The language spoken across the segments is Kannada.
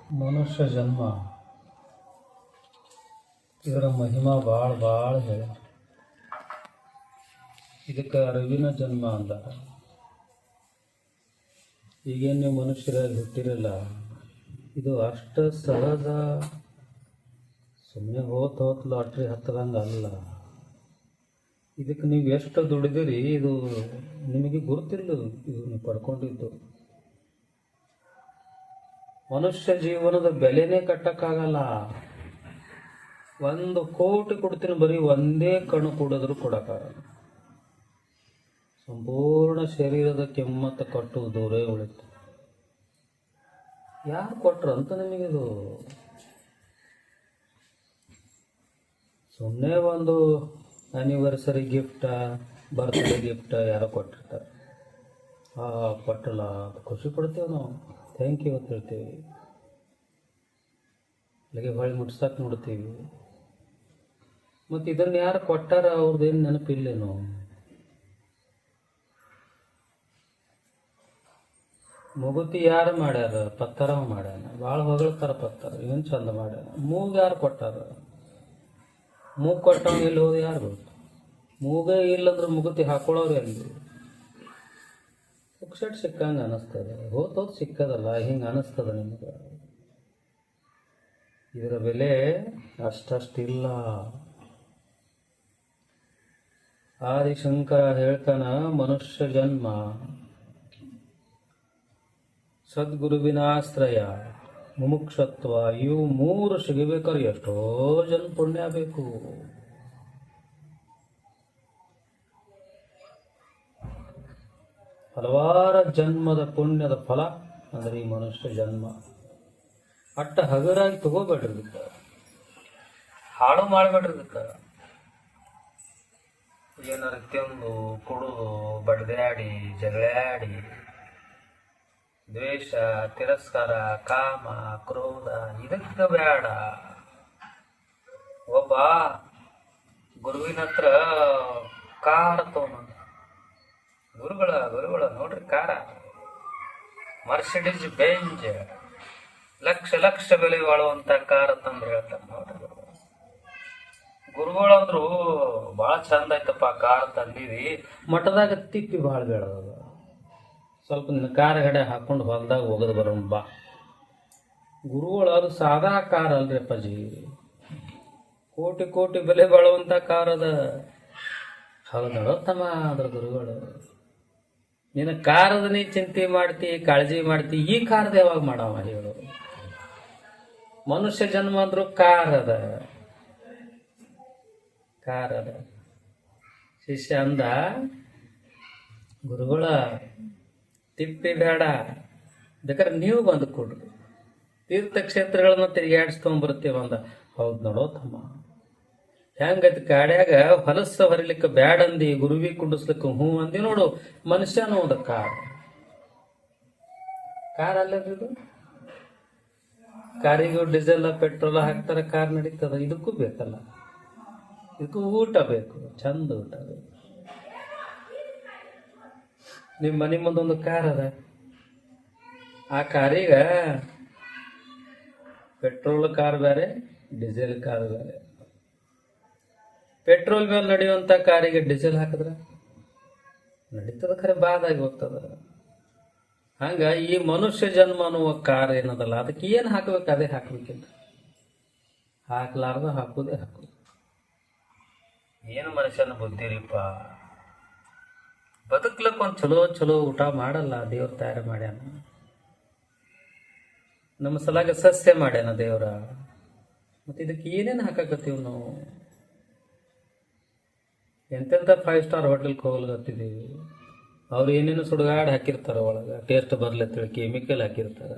ಮನುಷ್ಯ ಜನ್ಮ ಇದರ ಮಹಿಮಾ ಭಾಳ ಭಾಳ ಹೇಳ. ಇದಕ್ಕೆ ಅರಿವಿನ ಜನ್ಮ ಅಂದಾರ. ಈಗೇನು ನೀವು ಮನುಷ್ಯರಾಗಿ ಹುಟ್ಟಿರಲ್ಲ, ಇದು ಅಷ್ಟು ಸಹಜ ಸುಮ್ಮನೆ ಹೋತ್ ಲಾಟ್ರಿ ಹತ್ತದಂಗೆ ಅಲ್ಲ. ಇದಕ್ಕೆ ನೀವು ಎಷ್ಟು ದುಡಿದಿರಿ ಇದು ನಿಮಗೆ ಗುರುತಿಲ್ಲ. ಇದು ನೀವು ಪಡ್ಕೊಂಡಿದ್ದು ಮನುಷ್ಯ ಜೀವನದ ಬೆಲೆನೇ ಕಟ್ಟಕ್ಕಾಗಲ್ಲ. 1 ಕೋಟಿ ಕೊಡ್ತೀನಿ, ಬರೀ ಒಂದೇ ಕಣ್ಣು ಕೊಡೋದ್ರು ಕೊಡೋಕ್ಕಾಗಲ್ಲ. ಸಂಪೂರ್ಣ ಶರೀರದ ಕೆಮ್ಮತ್ತ ಕಟ್ಟು ದೂರೇ ಉಳಿತು. ಯಾರು ಕೊಟ್ರು ಅಂತ ನಿಮಗಿದು? ಸುಮ್ಮನೆ ಒಂದು ಆ್ಯನಿವರ್ಸರಿ ಗಿಫ್ಟ, ಬರ್ತ್ಡೇ ಗಿಫ್ಟ ಯಾರೋ ಕೊಟ್ಟಿರ್ತಾರೆ. ಕೊಟ್ಟಲ್ಲ, ಖುಷಿ ಪಡ್ತೀವಿ ನಾವು, ಥ್ಯಾಂಕ್ ಯು ಅಂತ ಹೇಳ್ತೀವಿ. ಅಲ್ಲಿಗೆ ಹೊಳ್ಳಿ ಮುಟ್ಸಕ್ಕೆ ನೋಡ್ತೀವಿ. ಮತ್ತು ಇದನ್ನು ಯಾರು ಕೊಟ್ಟಾರ ಅವ್ರದ್ದೇನು ನೆನಪಿಲ್ಲೇನು? ಮೂಗುತಿ ಯಾರು ಮಾಡ್ಯಾರ? ಪತ್ತರ ಮಾಡ್ಯಾನ, ಭಾಳ ಹೊಗಳ್ತಾರ ಪತ್ತರ, ಏನು ಚಂದ ಮಾಡ್ಯಾನ. ಮೂಗು ಯಾರು ಕೊಟ್ಟಾರ? ಮೂಗು ಕೊಟ್ಟವ ಎಲ್ಲಿ ಹೋದ ಯಾರು ಗೊತ್ತು? ಮೂಗೇ ಇಲ್ಲಂದ್ರೆ ಮುಗುತಿ ಹಾಕೊಳ್ಳೋರು ಎಲ್ಲಿ? ಪುಕ್ಷಟ್ ಸಿಕ್ಕಂಗೆ ಅನ್ನಿಸ್ತದೆ, ಹೋದ್ ಸಿಕ್ಕದಲ್ಲ, ಹಿಂಗೆ ಅನ್ನಿಸ್ತದ ನಿಮಗೆ. ಇದರ ಬೆಲೆ ಅಷ್ಟಷ್ಟಿಲ್ಲ. ಆದಿಶಂಕರ ಹೇಳ್ತಾನ, ಮನುಷ್ಯ ಜನ್ಮ ಸದ್ಗುರುವಿನ ಆಶ್ರಯ, ಮುಮುಕ್ಷತ್ವ, ಇವು 3 ಸಿಗಬೇಕಾದ್ರೆ ಎಷ್ಟೋ ಜನ ಪುಣ್ಯ ಬೇಕು. ಹಲವಾರು ಜನ್ಮದ ಪುಣ್ಯದ ಫಲ ಅಂದ್ರೆ ಈ ಮನುಷ್ಯ ಜನ್ಮ. ಅಟ್ಟ ಹಗರಾಗಿ ತಗೋಬೇಡ್ರಿದಕ್ಕ, ಹಾಳು ಮಾಡಬೇಡ್ರಿದಕ್ಕ. ಏನಾರ ತಿಂದು ಕುಡಿದು ಬಡ್ದಾಡಿ ಜಗಳಾಡಿ ದ್ವೇಷ, ತಿರಸ್ಕಾರ, ಕಾಮ, ಕ್ರೋಧ ಇದಕ್ಕೆ ಬೇಡ. ಒಬ್ಬ ಗುರುವಿನ ಹತ್ರ ಕಾರ್ ತಗೊಂಡ, ಗುರುಗಳ ನೋಡ್ರಿ ಕಾರ, ಮರ್ಸಿಡೀಸ್ ಬೆಂಜ್, ಲಕ್ಷ ಬೆಲೆ ಬಾಳುವಂತ ಕಾರ್ ಅಂತಂದು ಹೇಳ್ತಾರೆ ನೋಡ್ರಿ. ಗುರುಗಳಂದ್ರು ಭಾಳ ಚಂದ ಆಯ್ತಪ್ಪ ಕಾರ್ ತಂದೀವಿ, ಮಠದಾಗ ತಿಪ್ಪಿ ಭಾಳ ಬೇಡದ, ಸ್ವಲ್ಪ ನಿನ್ನ ಕಾರ್ ಗಡೆ ಹಾಕೊಂಡು ಹೊಲ್ದಾಗ ಹೋಗೋದು ಬರೋಣ ಬಾ. ಗುರುಗಳು ಅದು ಸಾದಾ ಕಾರ್ ಅಲ್ರಿ ಅಪ್ಪಾಜಿ, ಕೋಟಿ ಬೆಲೆ ಬಾಳುವಂಥ ಕಾರ್ ಅದ. ಹೌದಮ್ಮ ಅದ್ರ ಗುರುಗಳು. ನಿನ್ನ ಕಾರದ ನೀ ಚಿಂತೆ ಮಾಡ್ತಿ, ಕಾಳಜಿ ಮಾಡ್ತಿ, ಈ ಕಾರ್ದ ಯಾವಾಗ ಮಾಡವ ಹೇಳು? ಮನುಷ್ಯ ಜನ್ಮ ಅಂದ್ರು ಕಾರ್ ಅದ. ಶಿಷ್ಯ ಅಂದ, ಗುರುಗಳ ತಿಪ್ಪಿ ಬೇಡ, ಬೇಕಾದ್ರೆ ನೀವು ಬಂದು ಕೊಡ್ರಿ, ತೀರ್ಥಕ್ಷೇತ್ರಗಳನ್ನ ತಿರುಗಾಡಿಸ್ಕೊಂಡ್ಬರ್ತೀವ ಅಂದ. ಹೌದು ನೋಡೋ ತಮ್ಮ, ಹೆಂಗೈತಿ ಕಾಡ್ಯಾಗ ಹೊಲಸ ಹೊರಲಿಕ್ಕೆ ಬ್ಯಾಡ ಅಂದಿ, ಗುರುವಿ ಕುಂಡಿಸ್ಲಿಕ್ಕೆ ಹ್ಞೂ ಅಂದಿ ನೋಡು. ಮನುಷ್ಯನೂ ಅದ ಕಾರ್ ಅಲ್ಲದು. ಕಾರಿಗೂ ಡೀಸೆಲ್ ಪೆಟ್ರೋಲ್ ಹಾಕ್ತಾರ, ಕಾರ್ ನಡೀತದ. ಇದಕ್ಕೂ ಬೇಕಲ್ಲ, ಇದಕ್ಕೂ ಊಟ ಬೇಕು, ಚಂದ ಊಟ ಬೇಕು. ನಿಮ್ಮ ಮನೆ ಮುಂದೊಂದು ಕಾರ್ ಅದ, ಆ ಕಾರೀಗ ಪೆಟ್ರೋಲ್ ಕಾರ್ ಬೇರೆ, ಡೀಸೆಲ್ ಕಾರ್ ಬೇರೆ. ಪೆಟ್ರೋಲ್ ಮೇಲೆ ನಡೆಯುವಂಥ ಕಾರಿಗೆ ಡೀಸೆಲ್ ಹಾಕಿದ್ರೆ ನಡೀತದ, ಖರೆ ಬಾದಾಗಿ ಹೋಗ್ತದ. ಹಂಗ ಈ ಮನುಷ್ಯ ಜನ್ಮ ಅನ್ನುವ ಕಾರ್ ಏನದಲ್ಲ, ಅದಕ್ಕೆ ಏನು ಹಾಕ್ಬೇಕು ಅದೇ ಹಾಕ್ಬೇಕಿಲ್ಲ, ಹಾಕ್ಲಾರ್ದ ಹಾಕೋದೇ ಹಾಕೋದು. ಏನು ಮನುಷ್ಯನ ಬುದ್ಧಿರಿಪ್ಪ, ಬದುಕ್ಲಕ್ಕ ಒಂದು ಚಲೋ ಊಟ ಮಾಡಲ್ಲ ದೇವ್ರ ತಯಾರು ಮಾಡ್ಯಾನ. ನಮ್ಮ ಸಲಾಗ ಸಸ್ಯ ಮಾಡ್ಯಾನ ದೇವ್ರ. ಮತ್ತೆ ಇದಕ್ಕೆ ಏನೇನು ಹಾಕಕತ್ತೀವಿ ನಾವು? ಎಂತೆಂಥ 5 ಸ್ಟಾರ್ ಹೋಟೆಲ್ಗೆ ಹೋಗ್ಲತ್ತಿದ್ದೀವಿ, ಅವ್ರು ಏನೇನು ಸುಡುಗಾಡು ಹಾಕಿರ್ತಾರ, ಒಳಗೆ ಟೇಸ್ಟ್ ಬರ್ಲತ್ತೇಳಿ ಕೆಮಿಕಲ್ ಹಾಕಿರ್ತಾರ,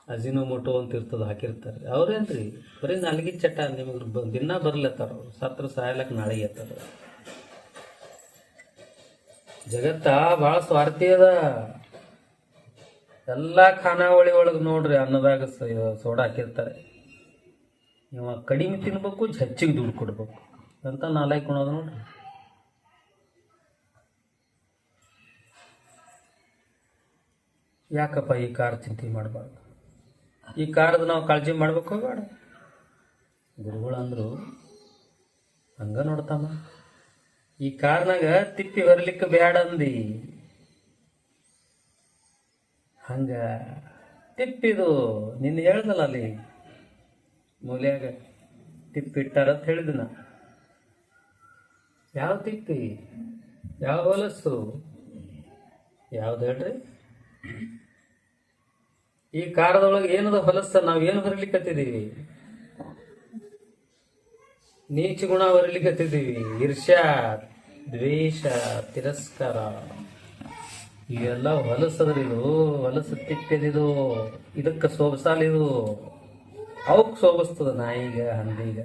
ಅಜಿನೋಮೋಟೋ ಅಂತ ಇರ್ತದ ಹಾಕಿರ್ತಾರೆ. ಅವ್ರೇನ್ರಿ ಬರೀ ನಾಲ್ಗಿ ಚಟ ನಿಮಗೆ ದಿನ ಬರ್ಲತ್ತಾರ. ಅವ್ರು ಸತ್ರ ಸಾಯಲಕ್ಕೆ ನಾಳೆ ಎತ್ತಾರ. ಜಗತ್ತ ಭಾಳ ಸ್ವಾರ್ಥಿ ಅದ. ಎಲ್ಲ ಖಾನಾವಳಿ ಒಳಗೆ ನೋಡ್ರಿ, ಅನ್ನದಾಗ ಸೋಡಾ ಹಾಕಿರ್ತಾರೆ. ನೀವು ಕಡಿಮೆ ತಿನ್ಬೇಕು, ಹೆಚ್ಚಿಗೆ ದುಡ್ಡು ಕೊಡ್ಬೇಕು ಅಂತ ನಾಲ್ಕು ಕೊಡೋದು ನೋಡ್ರಿ. ಯಾಕಪ್ಪ ಈ ಕಾರ್ ಚಿಂತೆ ಮಾಡಬಾರ್ದು? ಈ ಕಾರದ ನಾವು ಕಾಳಜಿ ಮಾಡ್ಬೇಕು ಬೇಡ? ಗುರುಗಳು ಅಂದರು ಹಂಗ ನೋಡ್ತಮ್ಮ, ಈ ಕಾರ್ನಾಗ ತಿಪ್ಪಿ ಹೊರಲಿಕ್ಕೆ ಬೇಡ ಅಂದಿ. ಹಂಗ ತಿಪ್ಪಿದು ನಿನ್ನ ಹೇಳ್ದಲ್ಲ ಅಲ್ಲಿ ಮೂಲ್ಯಾಗ ತಿಪ್ಪಿ ಇಟ್ಟಾರಂತ ಹೇಳಿದ ನಾ. ಯಾವ ತಿಪ್ಪಿ, ಯಾವ ಹೊಲಸು, ಯಾವ್ದು ಹೇಳ್ರಿ? ಈ ಕಾರದೊಳಗೆ ಏನದ ಹೊಲಸ? ನಾವೇನು ಹೊರಲಿಕ್ಕತ್ತಿದ್ದೀವಿ? ನೀಚ ಗುಣ ಹೊರಲಿಕ್ಕತ್ತಿದ್ದೀವಿ. ಈರ್ಷ್ಯಾ, ದ್ವೇಷ, ತಿರಸ್ಕಾರ, ಇವೆಲ್ಲ ಹೊಲಸದ್ರಿ. ಇದು ಹೊಲಸು ತಿಪ್ಪೆದಿದು. ಇದಕ್ಕೆ ಸೋಬಸಾಲಿದು. ಅವಕ್ಕೆ ಸೋಬಸ್ತದ ನಾಯಿಗ, ಹಂದಿಗ.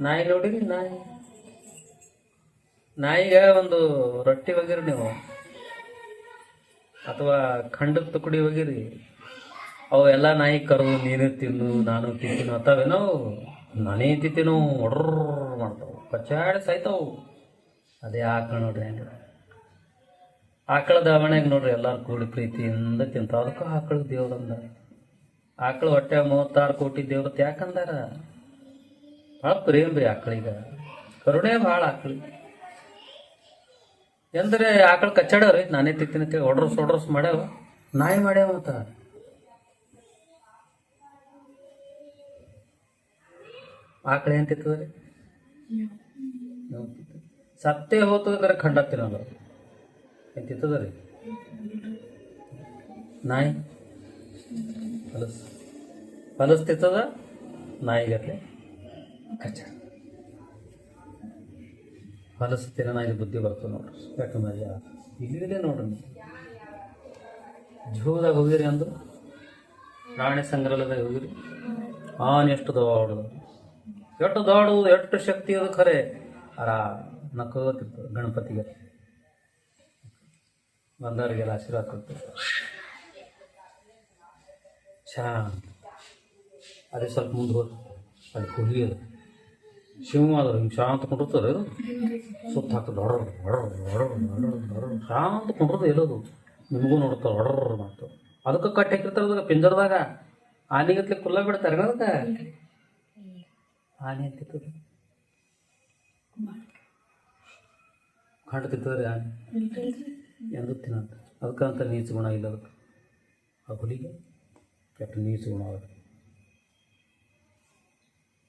ನಾಯಿ ನೋಡಿರಿ, ನಾಯಿಗ ಒಂದು ರೊಟ್ಟಿ ಒಗಿರಿ ನೀವು, ಅಥವಾ ಖಂಡದ ತುಕಡಿ ಒಗಿರಿ, ಅವು ಎಲ್ಲ ನಾಯಿ ಕರೆದು ನೀನು ತಿನ್ನು ನಾನು ತಿಂತೀನು ಅತ್ತಾವೇನೋ, ನಾನೇ ತಿಂತೀನೋ ಒಡ್ರ ಮಾಡ್ತಾವು, ಕಚ್ಚಾಡಿ ಸಾಯ್ತಾವು. ಅದೇ ಆಕಳ ನೋಡ್ರಿ ಹೆಂಗ, ಆಕಳ ದಾವಣೆಗೆ ನೋಡ್ರಿ ಎಲ್ಲಾರು ಕೂಡಿ ಪ್ರೀತಿಯಿಂದ ತಿಂತಾವ. ಅದಕ್ಕೆ ಆಕಳ ದೇವ್ರಂದ. ಆಕಳ ಹೊಟ್ಟೆ 36 ಕೋಟಿ ದೇವ್ರತ್ ಯಾಕಂದಾರ? ಭಾಳ ಪ್ರೇಮ್ ರೀ ಆಕಳಿಗ, ಕರುಣೆ ಭಾಳ ಆಕಳಿಗೆ. ಎಂದ್ರೆ ಆಕಳ ಕಚ್ಚಾಡವ್ರಿ, ನಾನೇ ತಿಂತೀನಿ ಅಂತೇಳಿ ಒಡ್ರಸ್ ಮಾಡ್ಯಾವ. ನಾಯಿ ಮಾಡ್ಯಾವ ಮತ್ತ. ಆಕಳ ಏನ್ ತಿಂತದ್ರಿ? ಸತ್ತೇ ಹೋತದ್ರ ಖಂಡ ತಿನ್ನಲ್ಲ. ಏನ್ ತಿಂತದ್ರಿ? ನಾಯಿ ಹೊಲಸ್ ತಿಂತದ, ನಾಯಿಗತ್ತೆ ಕಚ್ಚಾಡ. ಹೊಲಸು ತಿನ್ನ ನಾಯಿ ಬುದ್ಧಿ ಬರ್ತದೆ ನೋಡ್ರಿ. ಯಾಕೆ ಮಜಾ ಇಲ್ಲಿದೆ ನೋಡ್ರಿ. ಜೂದಾಗ ಹೋಗಿರಿ ಅಂದ್ರು, ಪ್ರಾಣಿ ಸಂಗ್ರಹಾಲಯದಾಗ ಹೋಗಿರಿ. ಎಷ್ಟು ದೊಡ್ಡದು, ಎಷ್ಟು ದೊಡ್ಡದು, ಎಷ್ಟು ಶಕ್ತಿ ಅದು ಖರೆ. ನಕ್ಕೋತಿರ್ತದೆ. ಗಣಪತಿಗೆ ಬಂದವರಿಗೆಲ್ಲ ಆಶೀರ್ವಾದ ಕೊಡ್ತಾರೆ. ಶಾಂತ. ಅದೇ ಸ್ವಲ್ಪ ಮುಂದೆ ಹೋಗಿ ಅಲ್ಲಿ ಹುಲಿ ಅದು, ಶಿವ ಆದ್ರೆ ಹಿಂಗೆ ಶಾಂತ ಕುಂಡಿರ್ತದೆ. ಅದು ಸುತ್ತ ಹಾಕಿ ಹೊಡ್ರ ಶಾಂತ ಕುಂಡ್ರದು ಎಲ್ಲದು. ನಿಮಗೂ ನೋಡ್ತಾರೆ ಹೊಡ್ರ ಮಾಡ್ತಾವೆ. ಅದಕ್ಕೆ ಕಟ್ಟಿ ಹಾಕಿರ್ತಾರೆ ಅದಕ್ಕೆ ಪಿಂಜರದಾಗ. ಆನೆಗತ್ಲೆ ಕುಲ್ಲ ಬಿಡ್ತಾರೆ ಅದಕ್ಕೆ. ಆನೆ ಅಂತಿರ್ತದೆ, ಕಂಡು ತಿಂತದ್ರಿ ಆನೆ ಎಂದು ತಿನ್ನಂತ. ಅದಕ್ಕಂತ ನೀಚ ಗುಣ ಇಲ್ಲ ಅದಕ್ಕೆ. ಆ ಹುಲಿಗೆ ಕೆಟ್ಟ ನೀಚ ಗುಣ ಅದ.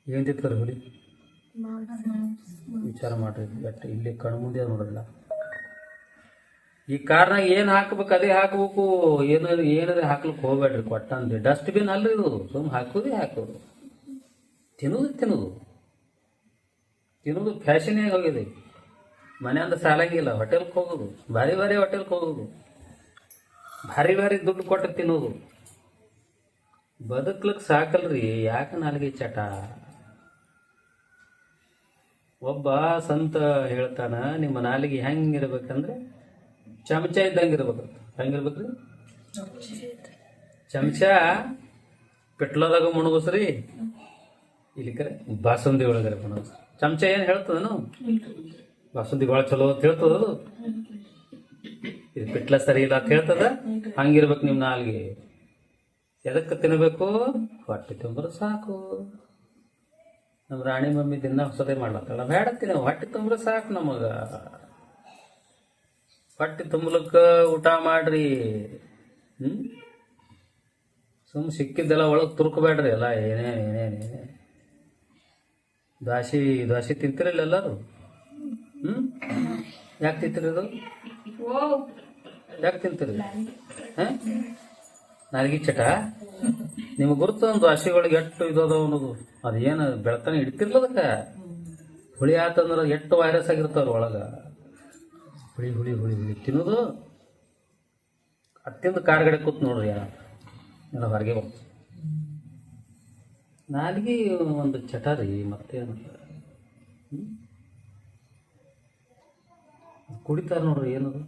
ಏನು ತಿಂತಾರೆ ಹುಲಿ? ವಿಚಾರ ಮಾಡ್ರಿ. ಎಟ್ಟು ಇಲ್ಲಿ ಕಣ್ಣು ಮುಂದೆ ನೋಡಲ್ಲ. ಈ ಕಾರ್ನಾಗ ಏನು ಹಾಕ್ಬೇಕು ಅದೇ ಹಾಕ್ಬೇಕು. ಏನಾದ್ರೆ ಹಾಕ್ಲಿಕ್ಕೆ ಹೋಗ್ಬೇಡ್ರಿ. ಕೊಟ್ಟಂದ್ರೆ ಡಸ್ಟ್ಬಿನ್ ಅಲ್ರಿ ಇದು. ಸುಮ್ಮನೆ ಹಾಕೋದು. ತಿನ್ನೋದು ಫ್ಯಾಷನೇ ಹೋಗಿದೆ. ಮನೆಯಿಂದ ಸಾಲಂಗಿಲ್ಲ. ಹೋಟೆಲ್ಗೆ ಹೋಗೋದು, ಭಾರಿ ಹೋಟೆಲ್ಗೆ ಹೋಗೋದು, ಭಾರಿ ದುಡ್ಡು ಕೊಟ್ಟು ತಿನ್ನೋದು. ಬದುಕ್ಲಿಕ್ಕೆ ಸಾಕಲ್ರಿ. ಯಾಕೆ ನಾಲ್ಗೆ ಚಟ? ಒಬ್ಬ ಸಂತ ಹೇಳ್ತಾನ, ನಿಮ್ಮ ನಾಲಿಗೆ ಹೆಂಗಿರ್ಬೇಕಂದ್ರೆ ಚಮಚ ಇದ್ದಂಗೆ ಇರ್ಬೇಕಂತ. ಹೆಂಗಿರ್ಬೇಕ್ರಿ? ಚಮಚ ಪೆಟ್ಲೋದಾಗ ಮುಣಗಸ್ರಿ, ಇಲ್ಲಿ ಕರೆ ಬಾಸುಂದಿ ಒಳಗರೆ ಮುಣಗಸ್ರಿ. ಚಮಚ ಏನು ಹೇಳ್ತದನು? ಬಾಸುಂದಿ ಭಾಳ ಚಲೋ ಅಂತ ಹೇಳ್ತದ. ಅದು ಇದು ಪಿಟ್ಲ ಸರಿ ಇಲ್ಲ ಅಂತ ಹೇಳ್ತದ. ಹಂಗಿರ್ಬೇಕು ನಿಮ್ಮ ನಾಲ್ಗೆ. ಎದಕ್ಕೆ ತಿನ್ನಬೇಕು? ಹೊಟ್ಟೆ ತುಂಬ್ರೆ ಸಾಕು. ನಮ್ಮ ರಾಣಿ ಮಮ್ಮಿ ದಿನ ಹೊಸದೇ ಮಾಡ್ಲತ್ತಲ್ಲ, ಬೇಡ ತಿನ್ನ. ಹೊಟ್ಟೆ ತುಂಬ್ರೆ ಸಾಕು ನಮಗ. ಹೊಟ್ಟೆ ತುಂಬಲಕ್ಕ ಊಟ ಮಾಡ್ರಿ. ಸಿಕ್ಕಿದ್ದೆಲ್ಲ ಒಳಗೆ ತುರ್ಕಬೇಡ್ರಿ. ಎಲ್ಲ ಏನೇನೇ ದ್ವಾಸಿ ತಿಂತಿರಲ್ಲ ಎಲ್ಲರೂ. ಯಾಕೆ ತಿಂತೀರಿ? ಅದು ಯಾಕೆ ತಿಂತೀರಿ? ನಾಲ್ಗಿ ಚಟ ನಿಮ್ಗೆ ಗುರುತು. ಒಂದು ದ್ವಾಸಿಗಳಿಗೆ ಎಷ್ಟು ಇದಾವ ಅನ್ನೋದು. ಅದೇನು ಬೆಳತಾನೆ ಹಿಡ್ತಿರ್ಲದಕ್ಕೆ. ಹುಳಿ ಆತಂದ್ರೆ ಎಷ್ಟು ವೈರಸ್ ಆಗಿರ್ತಾವ್ರ ಒಳಗೆ. ಹುಳಿ ತಿನ್ನೋದು. ಅತ್ಯಂತ ಕಾಡ್ಗಡೆ ಕೂತ್ ನೋಡ್ರಿ. ಎಲ್ಲ ಹೊರಗೆ ಬರ್ತ. ನಾಲ್ಗಿ ಒಂದು ಚಟ ರೀ. ಮತ್ತೇನು ಕುಡಿತಾರೆ ನೋಡ್ರಿ. ಏನದು?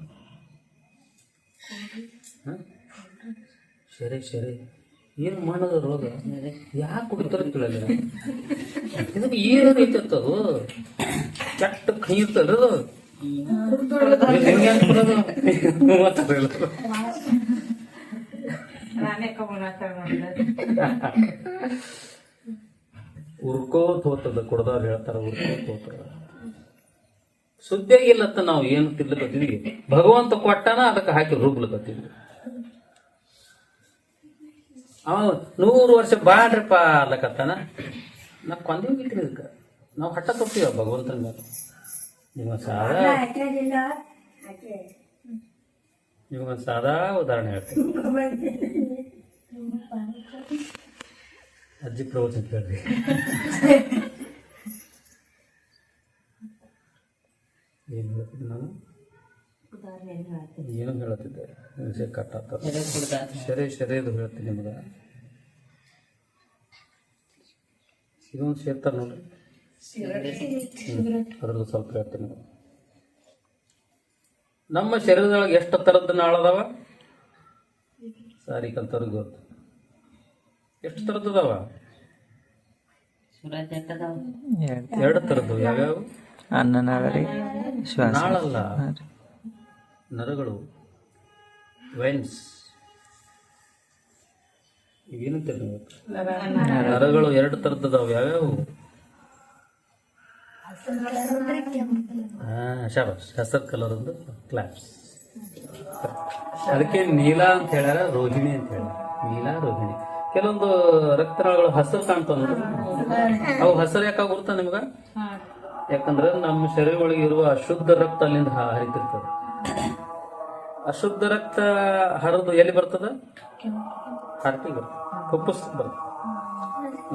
ಶರೆ ಏನು ಮಾಡೋದು ರೋಗ? ಯಾಕೆ ಕುಡಿತಾರೆ ಕೇಳಲ್ಲ. ಇದಕ್ಕೆ ಏನು ಐತದು? ಕೆಟ್ಟ ಕೈ ಇರ್ತದ. ಹೆಂಗೆ ಅನ್ಕೊಳ್ಳೋದು? ಉರ್ಕೋತ್ ಹೋಗ್ತದ ಕುಡ್ದವ್ರು ಹೇಳ್ತಾರ, ಉರ್ಕೋತ್ ಹೋಗ್ತಾರ. ಸುದ್ದಿಯಾಗಿಲ್ಲತ್ತ ನಾವು ಏನು ತಿನ್ಲಕತ್ತೀವಿ, ಭಗವಂತ ಕೊಟ್ಟನ ಅದಕ್ಕೆ ಹಾಕಿ ರುಬ್ಲಕತ್ತೀವಿ. ಅವ 100 ವರ್ಷ ಬಾಡ್ರಪ್ಪ ಅಲ್ಲಕತ್ತಾನ, ನಾ ಕೊಂದೇವಿತ್ರಿ ಇದಕ್ಕೆ. ನಾವು ಹಠ ಕೊಡ್ತೀವ ಭಗವಂತನ ಮೇಲೆ. ನಿಮಗೊಂದು ಸಾದಾ ಉದಾಹರಣೆ ಹೇಳ್ತೀನಿ. ಅಜ್ಜಿ ಪ್ರವಚನ ಕೇಳ್ರಿ. ಏನು ಹೇಳ್ತಿದ್ದೆ ನಾನು? ಏನು ಹೇಳತ್ತಿದ್ದೆ? ಶರೀರದು ಹೇಳ್ತೀನಿ ನಿಮ್ಗೆ. ಇದೊಂದು ಸೇರ್ತಾರೆ ನೋಡ್ರಿ, ಅದ್ರದ್ದು ಸ್ವಲ್ಪ ಹೇಳ್ತೀನಿ. ನಮ್ಮ ಶರೀರದೊಳಗೆ ಎಷ್ಟು ಥರದ್ದು ನಾಳದಾವ? ಸಾರಿ ಕಲ್ತವ್ರಿಗೆ ಗೊತ್ತು. ಎಷ್ಟು ಥರದ್ದದಾವ? 2 ಥರದ್ದು. ಯಾವ್ಯಾವ? ನಾಳಲ್ಲ, ನರಗಳು, ವೆನ್ಸ್. ಏನಂತ ನರಗಳು 2 ಥರದ್ದದಾವ. ಯಾವ್ಯಾವು? ಶಾಬಾಸ್, ಹಸರ್ ಕಲರ್ ಒಂದು ಕ್ಲಾಪ್ಸ್. ಅದಕ್ಕೆ ನೀಲ ಅಂತ ಹೇಳ್ಯಾರ, ರೋಹಿಣಿ ಅಂತ ಹೇಳ್ಯಾರ. ನೀಲ, ರೋಹಿಣಿ. ಕೆಲವೊಂದು ರಕ್ತನಾಳಗಳು ಹಸರು ಕಾಣ್ತಾವ ನೋಡ್ರಿ, ಅವು ಹಸರು ಯಾಕೆ ಗುರ್ತಾ ನಿಮ್ಗ? ಯಾಕಂದ್ರೆ ನಮ್ಮ ಶರೀರ ಒಳಗೆ ಇರುವ ಅಶುದ್ಧ ರಕ್ತ ಅಲ್ಲಿಂದ ಹರಿತಿರ್ತದೆ. ಅಶುದ್ಧ ರಕ್ತ ಹರಿದು ಎಲ್ಲಿ ಬರ್ತದ? ಹಾರ್ಟಿಗೆ ಬರ್ತದೆ, ಫುಫುಸ್ ಬರ್ತದೆ,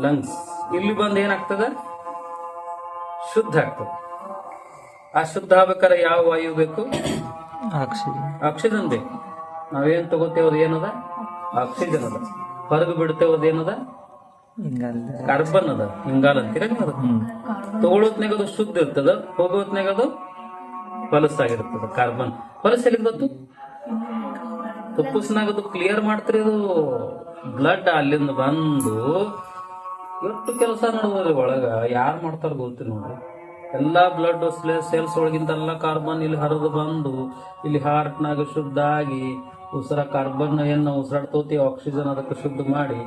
ಲಂಗ್ಸ್. ಇಲ್ಲಿ ಬಂದು ಏನಾಗ್ತದ? ಶುದ್ಧ ಆಗ್ತದೆ. ಆ ಶುದ್ಧ ಆಗ್ಬೇಕಾದ್ರೆ ಯಾವ ವಾಯು ಬೇಕು? ಆಕ್ಸಿಜನ್ ಬೇಕು. ನಾವೇನ್ ತಗೋತೇವದು ಏನದ? ಆಕ್ಸಿಜನ್ ಅದ. ಹೊರಗೆ ಬಿಡ್ತೇವದು ಏನದ? ಕಾರ್ಬನ್ ಅದ. ಇಂಗಾಲ ಅಂತೀರ ನೀವು. ತಗೊಳೋತ್ನಾಗ ಅದು ಶುದ್ಧ ಇರ್ತದ, ಹೋಗೋತ್ನಾಗ ಅದು ಹೊಲಸಾಗಿರ್ತದ. ಕಾರ್ಬನ್ ಹೊಲಸು ಎಲ್ಲಿ ಗೊತ್ತು? ತುಪ್ಪಸ್ನಾಗ ಅದು ಕ್ಲಿಯರ್ ಮಾಡ್ತೀರಿ. ಅದು ಬ್ಲಡ್ ಅಲ್ಲಿಂದ ಬಂದು ಎಷ್ಟು ಕೆಲಸ ನಡೆದ್ರಿ ಒಳಗ, ಯಾರು ಮಾಡ್ತಾರ ಗೊತ್ತಿಲ್ಲ ನೋಡ್ರಿ. ಎಲ್ಲಾ ಬ್ಲಡ್ ಸೆಲ್ಸ್ ಒಳಗಿಂದೆಲ್ಲ ಕಾರ್ಬನ್ ಇಲ್ಲಿ ಹರಿದು ಬಂದು ಇಲ್ಲಿ ಹಾರ್ಟ್ನಾಗ ಶುದ್ಧ ಆಗಿ ಉಸಿರ ಕಾರ್ಬನ್ ಏನು ಉಸಿರಾಡ್ತೋತಿ, ಆಕ್ಸಿಜನ್ ಅದಕ್ಕೆ ಶುದ್ಧ ಮಾಡಿ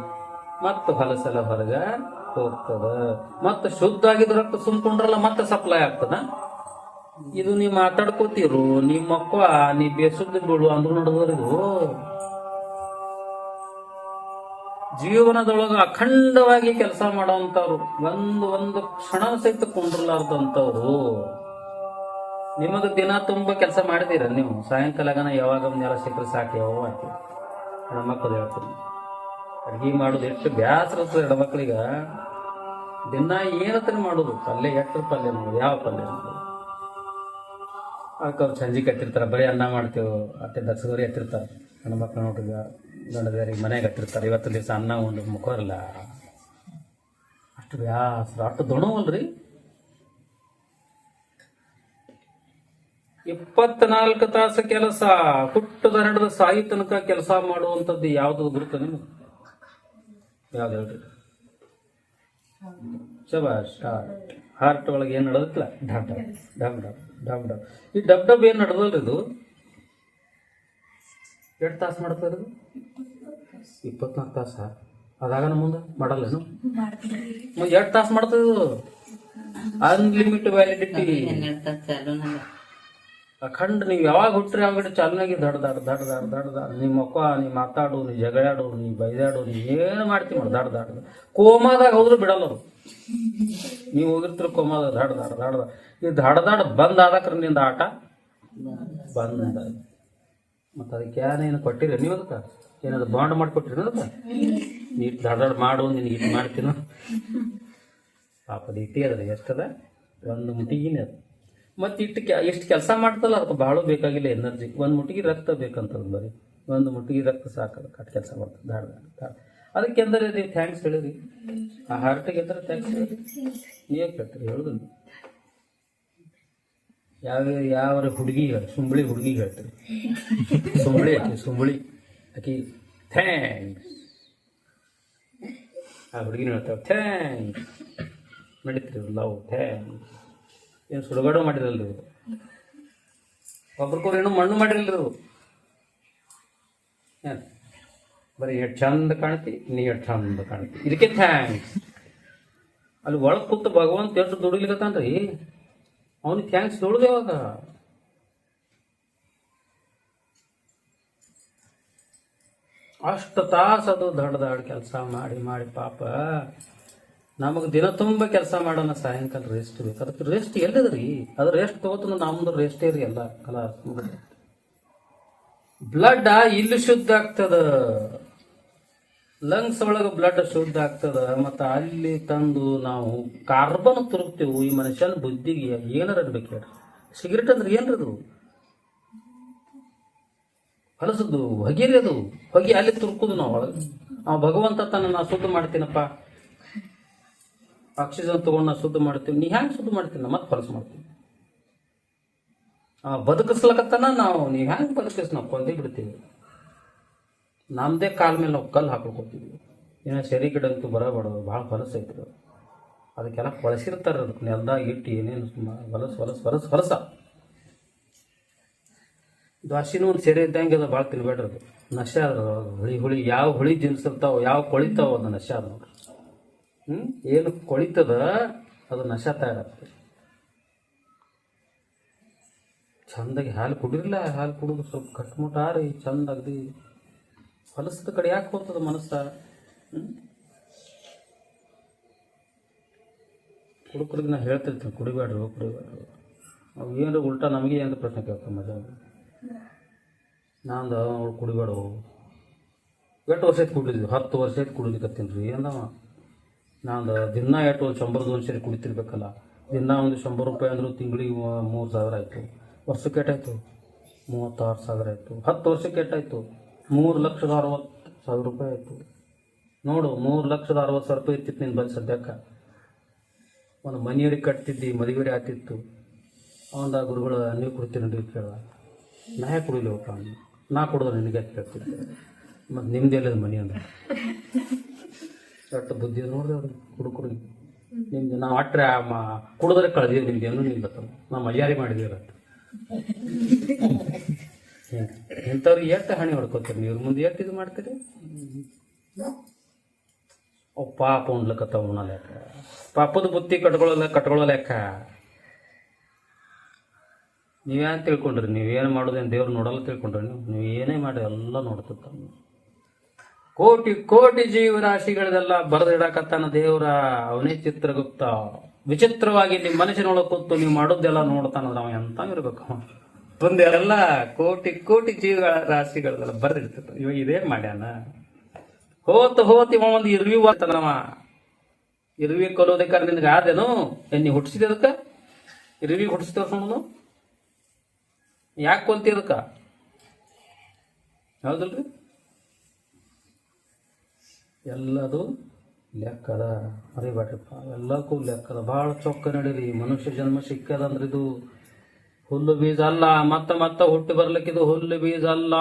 ಮತ್ತೆ ಹೊಲಸೆಲ್ಲ ಹೊರಗ ಹೋಗ್ತದ. ಮತ್ತೆ ಶುದ್ಧ ಆಗಿದ ರಕ್ತ ಸುಮ್ಕೊಂಡ್ರಲ್ಲ ಮತ್ತೆ ಸಪ್ಲೈ ಆಗ್ತದ. ಇದು ನೀವು ಮಾತಾಡ್ಕೋತೀರು, ನಿಮ್ಮ ಮಕ್ಕಳ ನೀ ಬೇಸುದ್ದ ಬೀಳು ಅಂದ್ರು ನಡೆದವರಿಗೂ ಜೀವನದೊಳಗ ಅಖಂಡವಾಗಿ ಕೆಲಸ ಮಾಡೋಂಥವ್ರು, ಒಂದು ಕ್ಷಣ ಸಹಿತ ಕುಂಡ್ರಲಾರ್ದಂಥವ್ರು. ನಿಮಗ ದಿನ ತುಂಬಾ ಕೆಲಸ ಮಾಡಿದೀರ ನೀವು. ಸಾಯಂಕಾಲಗನ ಯಾವಾಗ ಒಂದೆಲ್ಲ ಸಿಕ್ಕರೆ ಸಾಕು, ಯಾವ ಆಗ್ತೀವಿ. ಹೆಣ್ಮಕ್ಳು ಹೇಳ್ತೀನಿ, ಅಡ್ಗೆ ಮಾಡೋದು ಎಷ್ಟು ಬ್ಯಾಸರ ಇರ್ತದೆ ಹೆಣ್ಮಕ್ಳಿಗ. ದಿನ ಏನತ್ರ ಮಾಡೋದು? ಪಲ್ಯ, ಎಟ್ಟರ ಪಲ್ಯ ಮಾಡೋದು, ಯಾವ ಪಲ್ಯ ಮಾಡೋದು? ಅದಕ್ಕೆ ಅವ್ರು ಸಂಜೆ ಕತ್ತಿರ್ತಾರೆ, ಬರೀ ಅನ್ನ ಮಾಡ್ತೇವೆ ಅಟ್ಟೆ ದರ್ಸದವ್ರಿ ಎತ್ತಿರ್ತಾರೆ. ಹೆಣ್ಮಕ್ಳು ನೋಡ್ರಿ, ಗಂಡದೇವ್ರಿಗೆ ಮನೆಗೆ ಹತ್ತಿರ್ತಾರೆ. ಇವತ್ತಿನ ದಿವಸ ಅನ್ನ ಉಂಡು ಮುಖೋರಲ್ಲ, ಅಷ್ಟು ಬ್ಯಾಸರ, ಅಷ್ಟು ದೊಣವಲ್ರಿ. 24 ತಾಸು ಕೆಲಸ, ಹುಟ್ಟದ ನಡೆದ ಸಾಯಿ ತನಕ ಕೆಲಸ ಮಾಡುವಂಥದ್ದು ಯಾವ್ದು ಗುರುತ ನಿಮ್ಗೆ? ಯಾವ್ದು ಹೇಳ್ರಿ? ಶಬಾಷ್. ಹಾರ್ಟ್ ಒಳಗೆ ಏನು ನಡೆದಿಲ್ಲ? Dub dub dub dub dub dub. ಈ ಡಬ್ ಡಬ್ ಏನು ನಡೆದಲ್ರಿ? ಇದು 2 ತಾಸು ಮಾಡ್ತಾರೆ. 24 ತಾಸ ಅದಾಗನ ಮುಂದೆ ಮಾಡಲ್ಲೇನು? 2 ತಾಸು ಮಾಡ್ತದೆ. ಅನ್ಲಿಮಿಟ್ ವ್ಯಾಲಿಡಿಟಿ, ಅಖಂಡ. ನೀವು ಯಾವಾಗ ಹುಟ್ಟ್ರಿ ಆವಾಗ ಚಾಲನಾಗಿ ದಡ್ ದಡ್ ದಡ್ ದಡ್ ದಡ್ ದಡ್. ನಿಮ್ಮ ಮಕ್ಕ ನೀ ಮಾತಾಡು, ನೀ ಜಗಳಾಡು, ನೀ ಬೈದಾಡು, ನೀ ಏನು ಮಾಡ್ತೀವಿ ಮಾಡಿ ದಡ್ ದಡ್. ಕೋಮಾದಾಗ ಹೋದ್ರು ಬಿಡಲ್ಲ ಅವರು. ನೀವು ಹೋಗಿರ್ತೀರ ಕೋಮಾದಾಗ ದಡ್ ದಡ್ ದಡ್ ದಡ್. ಈ ದಡ್ ದಡ್ ಬಂದ್ ಆದಕ್ರ ನಿಂದ ಆಟ ಬಂದ. ಮತ್ತು ಅದಕ್ಕೆ ಏನೇನು ಕೊಟ್ಟಿರಿ ನೀವು? ಅದಕ್ಕೆ ಏನಾದ್ರು ಬಾಂಡ್ ಮಾಡಿಕೊಟ್ಟಿರಿ ಅದಕ್ಕೆ? ನೀ ದಡ್ ಮಾಡು, ನಿನಗೆ ಇಟ್ಟು ಮಾಡ್ತೀನೋ ಪಾಪದ ಇಟ್ಟಿ ಅದ್ರಿ. ಎಷ್ಟದ? 1 ಮುಟ್ಟಿಗಿನೇ ಅದು. ಮತ್ತು ಎಷ್ಟು ಕೆಲಸ ಮಾಡ್ತಲ್ಲ ಅದಕ್ಕೆ ಭಾಳ ಬೇಕಾಗಿಲ್ಲ ಎನರ್ಜಿ. 1 ಮುಟ್ಟಿಗೆ ರಕ್ತ ಬೇಕಂತದ, ಬರೀ 1 ಮುಟ್ಟಿಗೆ ರಕ್ತ ಸಾಕದ, ಕಟ್ ಕೆಲಸ ಮಾಡ್ತದೆ ದಾಡ್ ದಾಡ್. ಅದಕ್ಕೆ ಎಂದರೆ ನೀವು ಥ್ಯಾಂಕ್ಸ್ ಹೇಳಿರಿ. ಆ ಹಾರ್ಟಿಗೆ ಎಂದರೆ ಥ್ಯಾಂಕ್ಸ್ ಹೇಳಿರಿ. ನೀವೇ ಕೇಳ್ತೀರಿ ಹೇಳುದು. ಯಾವ ಹುಡುಗಿ ಸುಂಬಳಿ ಹುಡುಗಿ ಹೇಳ್ತೀರಿ, ಸುಂಬಳಿ ಆಕಿ ಥ್ಯಾಂಕ್ಸ್. ಆ ಹುಡುಗಿನ ಹೇಳ್ತಾವೆ ಥ್ಯಾಂಕ್ಸ್. ನಡೀತೀರಿ ಲವ್, ಥ್ಯಾಂಕ್ಸ್. ಏನು ಸುಡುಗಾಡು ಮಾಡಿರಲ್ರಿ ಇವರು, ಒಬ್ರಿಗೊಬ್ರು ಏನೋ ಮಣ್ಣು ಮಾಡಿರಲ್ರಿ ಇವರು. ಏನು ಬರೀ ಎಷ್ಟು ಚಂದ ಕಾಣ್ತಿ, ನೀ ಎಷ್ಟು ಚಂದ ಕಾಣ್ತಿ, ಇದಕ್ಕೆ ಥ್ಯಾಂಕ್ಸ್. ಅಲ್ಲಿ ಒಳಗೆ ಕೂತು ಭಗವಂತ ಎಷ್ಟು ದುಡಿಲಿಕತ್ತಾನ್ರಿ, ಅವನಿಗೆ ಥ್ಯಾಂಕ್ಸ್ ದುಡ್ದು ಯಾವಾಗ? ಅಷ್ಟು ತಾಸು ಅದು ದೊಡ್ಡದಾಡ್ ಕೆಲಸ ಮಾಡಿ ಮಾಡಿ ಪಾಪ ನಮಗೆ ದಿನ ತುಂಬ ಕೆಲಸ ಮಾಡೋಣ, ಸಾಯಂಕಾಲ ರೆಸ್ಟ್ ಬೇಕು. ಅದಕ್ಕೆ ರೆಸ್ಟ್ ಎಲ್ಲಿದ್ರಿ? ಅದು ರೆಸ್ಟ್ ತಗೋತ ನಮ್ದು ರೆಸ್ಟೇ ರೀ ಎಲ್ಲ ಕಲಾ. ಬ್ಲಡ್ ಇಲ್ಲಿ ಶುದ್ಧ ಆಗ್ತದ, ಲಂಗ್ಸ್ ಒಳಗೆ ಬ್ಲಡ್ ಶುದ್ಧ ಆಗ್ತದ. ಮತ್ತು ಅಲ್ಲಿ ತಂದು ನಾವು ಕಾರ್ಬನ್ ತುರುಕ್ತೇವೆ. ಈ ಮನುಷ್ಯನ ಬುದ್ಧಿಗೆ ಏನಾರ ಅನ್ಬೇಕು ಹೇಳ್ರಿ. ಸಿಗರೇಟ್ ಅಂದ್ರೆ ಏನ್ರದು? ಹೊಲಸದ್ದು ಹೊಗಿರಿ, ಅದು ಹೊಗೆ ಅಲ್ಲಿ ತುರ್ಕುದು ನಾವು ಒಳಗೆ. ನಾವು ಭಗವಂತ ತನ್ನ ನಾ ಶುದ್ಧ ಮಾಡ್ತೀನಪ್ಪ, ಆಕ್ಸಿಜನ್ ತಗೊಂಡು ನಾ ಶುದ್ಧ ಮಾಡ್ತೀವಿ. ನೀ ಹ್ಯಾಂಗೆ ಶುದ್ಧ ಮಾಡ್ತೀನಿ? ಮತ್ತೆ ಹೊಲಸು ಮಾಡ್ತೀನಿ. ಬದುಕಿಸ್ಲಕತ್ತಾನ ನಾವು, ನೀವು ಹ್ಯಾಂಗೆ ಬದುಕಿಸ್ ನಾವು ಕೊಂದೇ ಬಿಡ್ತೀವಿ. ನಮ್ಮದೇ ಕಾಲ ಮೇಲೆ ನಾವು ಕಲ್ಲು ಹಾಕೊಳ್ಕೋತೀವಿ. ಏನೋ ಸರಿ ಗಿಡ ಅಂತೂ ಬರಬಾರ್ದು, ಭಾಳ ಹೊಲಸು ಐತಿ. ಅದಕ್ಕೆಲ್ಲ ಹೊಲಸಿರ್ತಾರೆ, ಅದಕ್ಕೆ ನೆಲ್ದಾಗ ಇಟ್ಟು ಏನೇನು ಹೊಲಸು ಹೊಲಸು ಹೊಲಸು ಹೊಲಸ. ದ್ವಾಸಿನೂ ಒಂದು ಸೆರೆ ಇದ್ದಂಗೆ ಅದು, ಭಾಳ ತಿನ್ಬೇಡ್ರಿ. ಅದು ನಶ ಅದ. ಹುಳಿ ಹುಳಿ ಯಾವ ಹುಳಿ ಜಿನ್ಸಿರ್ತಾವ, ಯಾವ ಕೊಳಿತಾವ, ಅದು ನಶ ಅದ ನೋಡ್ರಿ. ಏನು ಕೊಳಿತದ ಅದು ನಶ ತಯಾರಾಗ್ತದೆ. ಚಂದಾಗಿ ಹಾಲು ಕುಡಿರಲ್ಲ, ಹಾಲು ಕುಡಿದು ಸ್ವಲ್ಪ ಕಟ್ಮುಟ್ಟಾರಿ ಚಂದ ಅಗದಿ. ಹೊಲಸದ ಕಡೆ ಯಾಕೆ ಹೋಗ್ತದ ಮನಸ್ಸ? ಹುಡುಗರಿಗೆ ನಾ ಹೇಳ್ತಿರ್ತೀನಿ, ಕುಡಿಬೇಡ್ರಿ ಕುಡಿಬೇಡ್ರಿ. ಅವು ಏನಾರ ಉಲ್ಟಾ ನಮಗೆ ಏನಾರ ಪ್ರಶ್ನೆ ಕೇಳ್ತಾರೆ ಮಜಾ. ನಂದು ಅವ್ಳು ಕುಡಿಬೇಡ. ಎಷ್ಟು ವರ್ಷ ಐತೆ ಕುಡಿದ್ವಿ? 10 ವರ್ಷ ಐತೆ ಕುಡಿಲಿಕತ್ತೀನಿ ರೀ ಅಂದವ. ನಂದು ದಿನ ಎಷ್ಟು ಒಂದು 100 ಸರಿ ಕುಡಿತಿರ್ಬೇಕಲ್ಲ. ದಿನ ಒಂದು 100 ರೂಪಾಯಿ ಅಂದರೂ ತಿಂಗಳಿಗೆ 3000 ಆಯಿತು. ವರ್ಷಕ್ಕೆ ಎಷ್ಟಾಯಿತು? 36,000 ಆಯಿತು. 10 ವರ್ಷಕ್ಕೆ ಎಷ್ಟಾಯಿತು? 3,60,000 ರೂಪಾಯಿ ಆಯಿತು. ನೋಡು, 3,60,000 ರೂಪಾಯಿ ಇರ್ತಿತ್ತು ನಿನ್ನ ಬಳಿ ಸದ್ಯಕ್ಕೆ. ಒಂದು ಮನೆಯವ್ರಿಗೆ ಕಟ್ತಿದ್ದಿ, ಮದುವೆ ಆಗ್ತಿತ್ತು. ಅವಂದ ಗುರುಗಳು ನೀವು ಕುಡ್ತೀರಿ ನೋಡಿ ಕೇಳ. ನಾ ಯಾಕೆ ಕುಡಿಲಿವಪ್ಪ? ನಾ ಕುಡಿದ್ರೆ ನಿನಗೆ ಕೇಳ್ತಿದ್ದೆ. ಮತ್ತು ನಿಮ್ದು ಎಲ್ಲದ ಮನೆ ಅಂದ್ರೆ ಒಟ್ಟು ಬುದ್ಧಿ ನೋಡಿದೆ ಅವ್ರಿಗೆ ಹುಡುಗರಿಗೆ. ನಿಮ್ದು ನಾವು ಅಟ್ರೆ ಕುಡಿದ್ರೆ ಕಳೆದೀವಿ, ನಿಮ್ದು ಏನೂ ನಿಮ್ಗೆ ಬರ್ತಲ್ಲ. ನಾವು ಮರ್ಯಾದೆ ಮಾಡಿದೀವಿ. ಇಂಥವ್ರಿಗೆ ಎಷ್ಟು ಹಣಿ ಹೊಡ್ಕೋತೀರಿ ನೀವು? ಮುಂದೆ ಎಷ್ಟು ಇದು ಮಾಡ್ತೀರಿ? ಅವು ಪಾಪ ಉಣ್ಲಕತ್ತ ಉಣ ಲೆಕ್ಕ, ಪಾಪದ ಬುತ್ತಿ ಕಟ್ಕೊಳ್ಳೋ ಲೆಕ್ಕ. ನೀವೇನು ತಿಳ್ಕೊಂಡ್ರಿ? ನೀವೇನು ಮಾಡೋದೇನು ದೇವ್ರು ನೋಡಲ್ಲ ತಿಳ್ಕೊಂಡ್ರಿ? ನೀವು ಏನೇ ಮಾಡಿ ಎಲ್ಲ ನೋಡ್ತಿರ್ತ. ಕೋಟಿ ಕೋಟಿ ಜೀವರಾಶಿಗಳದೆಲ್ಲ ಬರೆದಿಡಕತ್ತಾನ ದೇವ್ರ. ಅವನೇ ಚಿತ್ರಗುಪ್ತ. ವಿಚಿತ್ರವಾಗಿ ನಿಮ್ಮ ಮನಸ್ಸಿನೊಳಗೆ ಕೂತು ನೀವು ಮಾಡೋದೆಲ್ಲ ನೋಡ್ತಾನಂದ್ರೆ ಅವ ಎಂತ ಇರ್ಬೇಕು. ಒಂದೆಲ್ಲ ಕೋಟಿ ಕೋಟಿ ಜೀವರಾಶಿಗಳದೆಲ್ಲ ಬರೆದಿಡ್ತಿರ್ತ. ಇವಾಗ ಇದೇ ಮಾಡ್ಯಾನ. ಹೋತ್ ಇವ ಒಂದು ಇರ್ವಿ ಆಗ್ತಾನವ. ಇರ್ವಿ ಕೊಲ್ಲೋದಕ್ಕಾರ ನಿನ್ಗೆ ಆದೇನು? ನೀ ಹುಟ್ಟಿಸಿದೆ ಅದಕ್ಕೆ? ಇರ್ವಿ ಹುಟ್ಟಿಸ್ತೇವ ನೋಡು. ಯಾಕೆ ಕೊಲ್ತಿ ಅದಕ್ಕೆ? ಹೌದಲ್ರಿ? ಎಲ್ಲದು ಲೆಕ್ಕದ. ಮರಿಬೇಡ್ರಿಪ್ಪ, ಎಲ್ಲಕ್ಕೂ ಲೆಕ್ಕದ. ಭಾಳ ಚೊಕ್ಕ ನಡೀರಿ. ಮನುಷ್ಯ ಜನ್ಮ ಸಿಕ್ಕದಂದ್ರೆ ಇದು ಹುಲ್ಲು ಬೀಜ ಅಲ್ಲ. ಮತ್ತೆ ಹುಟ್ಟಿ ಬರ್ಲಿಕ್ಕಿದು ಹುಲ್ಲು ಬೀಜ ಅಲ್ಲ.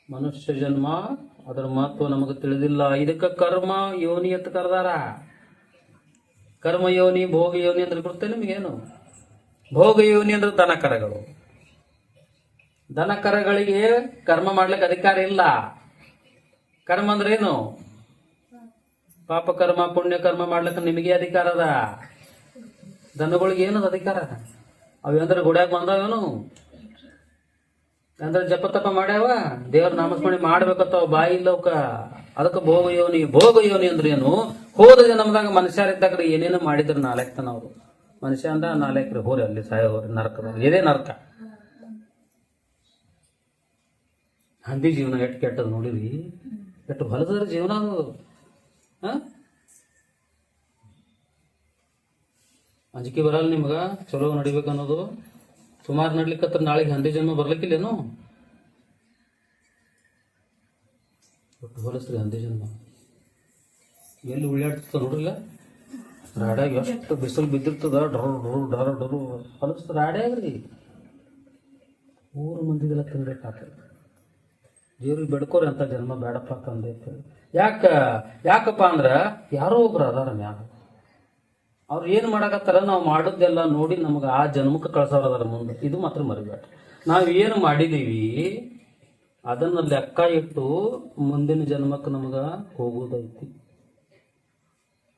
ಮನುಷ್ಯ ಜನ್ಮ, ಅದರ ಮಹತ್ವ ನಮಗೆ ತಿಳಿದಿಲ್ಲ. ಇದಕ್ಕೆ ಕರ್ಮ ಯೋನಿ ಅಂತ ಕರೆದಾರ. ಕರ್ಮ ಯೋನಿ, ಭೋಗ ಯೋನಿ ಅಂದ್ರೆ ಗೊತ್ತೇ ನಿಮಗೇನು? ಭೋಗ ಯೋನಿ ಅಂದ್ರೆ ದನ ಕರಗಳು. ದನ ಕರಗಳಿಗೆ ಕರ್ಮ ಮಾಡ್ಲಿಕ್ಕೆ ಅಧಿಕಾರ ಇಲ್ಲ. ಕರ್ಮ ಅಂದ್ರೆ ಏನು? ಪಾಪ ಕರ್ಮ ಪುಣ್ಯ ಕರ್ಮ ಮಾಡ್ಲಿಕ್ಕೆ ನಿಮಗೆ ಅಧಿಕಾರ ಅದ. ದನಗಳಿಗೆ ಏನದ ಅಧಿಕಾರ? ಅವೇಂದ್ರೆ ಗುಡ್ಯಾಗ ಬಂದಾವೇನು? ಅಂದ್ರೆ ಜಪ ತಪ ಮಾಡ್ಯಾವ, ದೇವ್ರ ನಾಮಸ್ಮರಣೆ ಮಾಡ್ಬೇಕತ್ತವ, ಬಾಯಿ ಇಲ್ಲವಕ. ಅದಕ್ಕೆ ಭೋಗ ಯೋನಿ. ಭೋಗ ಯೋನಿ ಅಂದ್ರೆ ಏನು? ಹೋದ ಜನ್ಮದಾಗ ಮನುಷ್ಯರಿದ್ದಾಗ ಏನೇನು ಮಾಡಿದ್ರು 4 ತನ ಅವರು. ಮನುಷ್ಯ ಅಂದ 4 ಹೋರಿ, ಅಲ್ಲಿ ಸಾಯೋರಿ ನರಕದಾಗ. ಇದೇ ನರಕ. ಹಂದಿ ಜೀವನ ಎಷ್ಟು ಕೆಟ್ಟದ್ ನೋಡಿರಿ, ಎಷ್ಟು ಹೊಲದ್ರ ಜೀವನ ಅದು. ಅಂಜಿಕೆ ಬರಲ್ಲ ನಿಮ್ಗ? ಚಲೋ ನಡಿಬೇಕನ್ನೋದು. ಸುಮಾರು ನಡ್ಲಿಕ್ಕತ್ರ ನಾಳೆಗೆ ಹಂದಿ ಜನ್ಮ ಬರ್ಲಿಕ್ಕಿಲ್ಲೇನು? ಒಟ್ಟು ಹೊಲಸ್ರಿ ಹಂದಿ ಜನ್ಮ. ಎಲ್ಲಿ ಉಳ್ಳಾಡ್ತಿರ್ತ ನೋಡ್ರಿಲ್ಲ. ರಾಡ್ಯಾಗ ಎಷ್ಟು ಬಿಸಿಲು ಬಿದ್ದಿರ್ತದ, ಡರು ಹೊಲಸ್ತ ರಾಡ್ಯಾಗ್ರಿ. 3 ಮಂದಿಗೆಲ್ಲ ತಿನ್ಬೇಕಾಗ್ತದೆ. ದೇವ್ರಿಗೆ ಬೆಡ್ಕೋರಿ ಅಂತ ಜನ್ಮ ಬೇಡಪ್ಪ ತಂದೆ. ಯಾಕಪ್ಪ ಅಂದ್ರೆ ಯಾರೋ ಒಬ್ರು ಅದಾರ ಮ್ಯಾಲ. ಅವ್ರು ಏನು ಮಾಡಕತ್ತಾರ, ನಾವು ಮಾಡೋದೆಲ್ಲ ನೋಡಿ ನಮ್ಗೆ ಆ ಜನ್ಮಕ್ಕೆ ಕಳ್ಸೋರು ಅದಾರ ಮುಂದೆ. ಇದು ಮಾತ್ರ ಮರಿಬೇಡ. ನಾವು ಏನು ಮಾಡಿದೀವಿ ಅದನ್ನ ಲೆಕ್ಕ ಇಟ್ಟು ಮುಂದಿನ ಜನ್ಮಕ್ಕೆ ನಮಗೆ ಹೋಗೋದೈತಿ.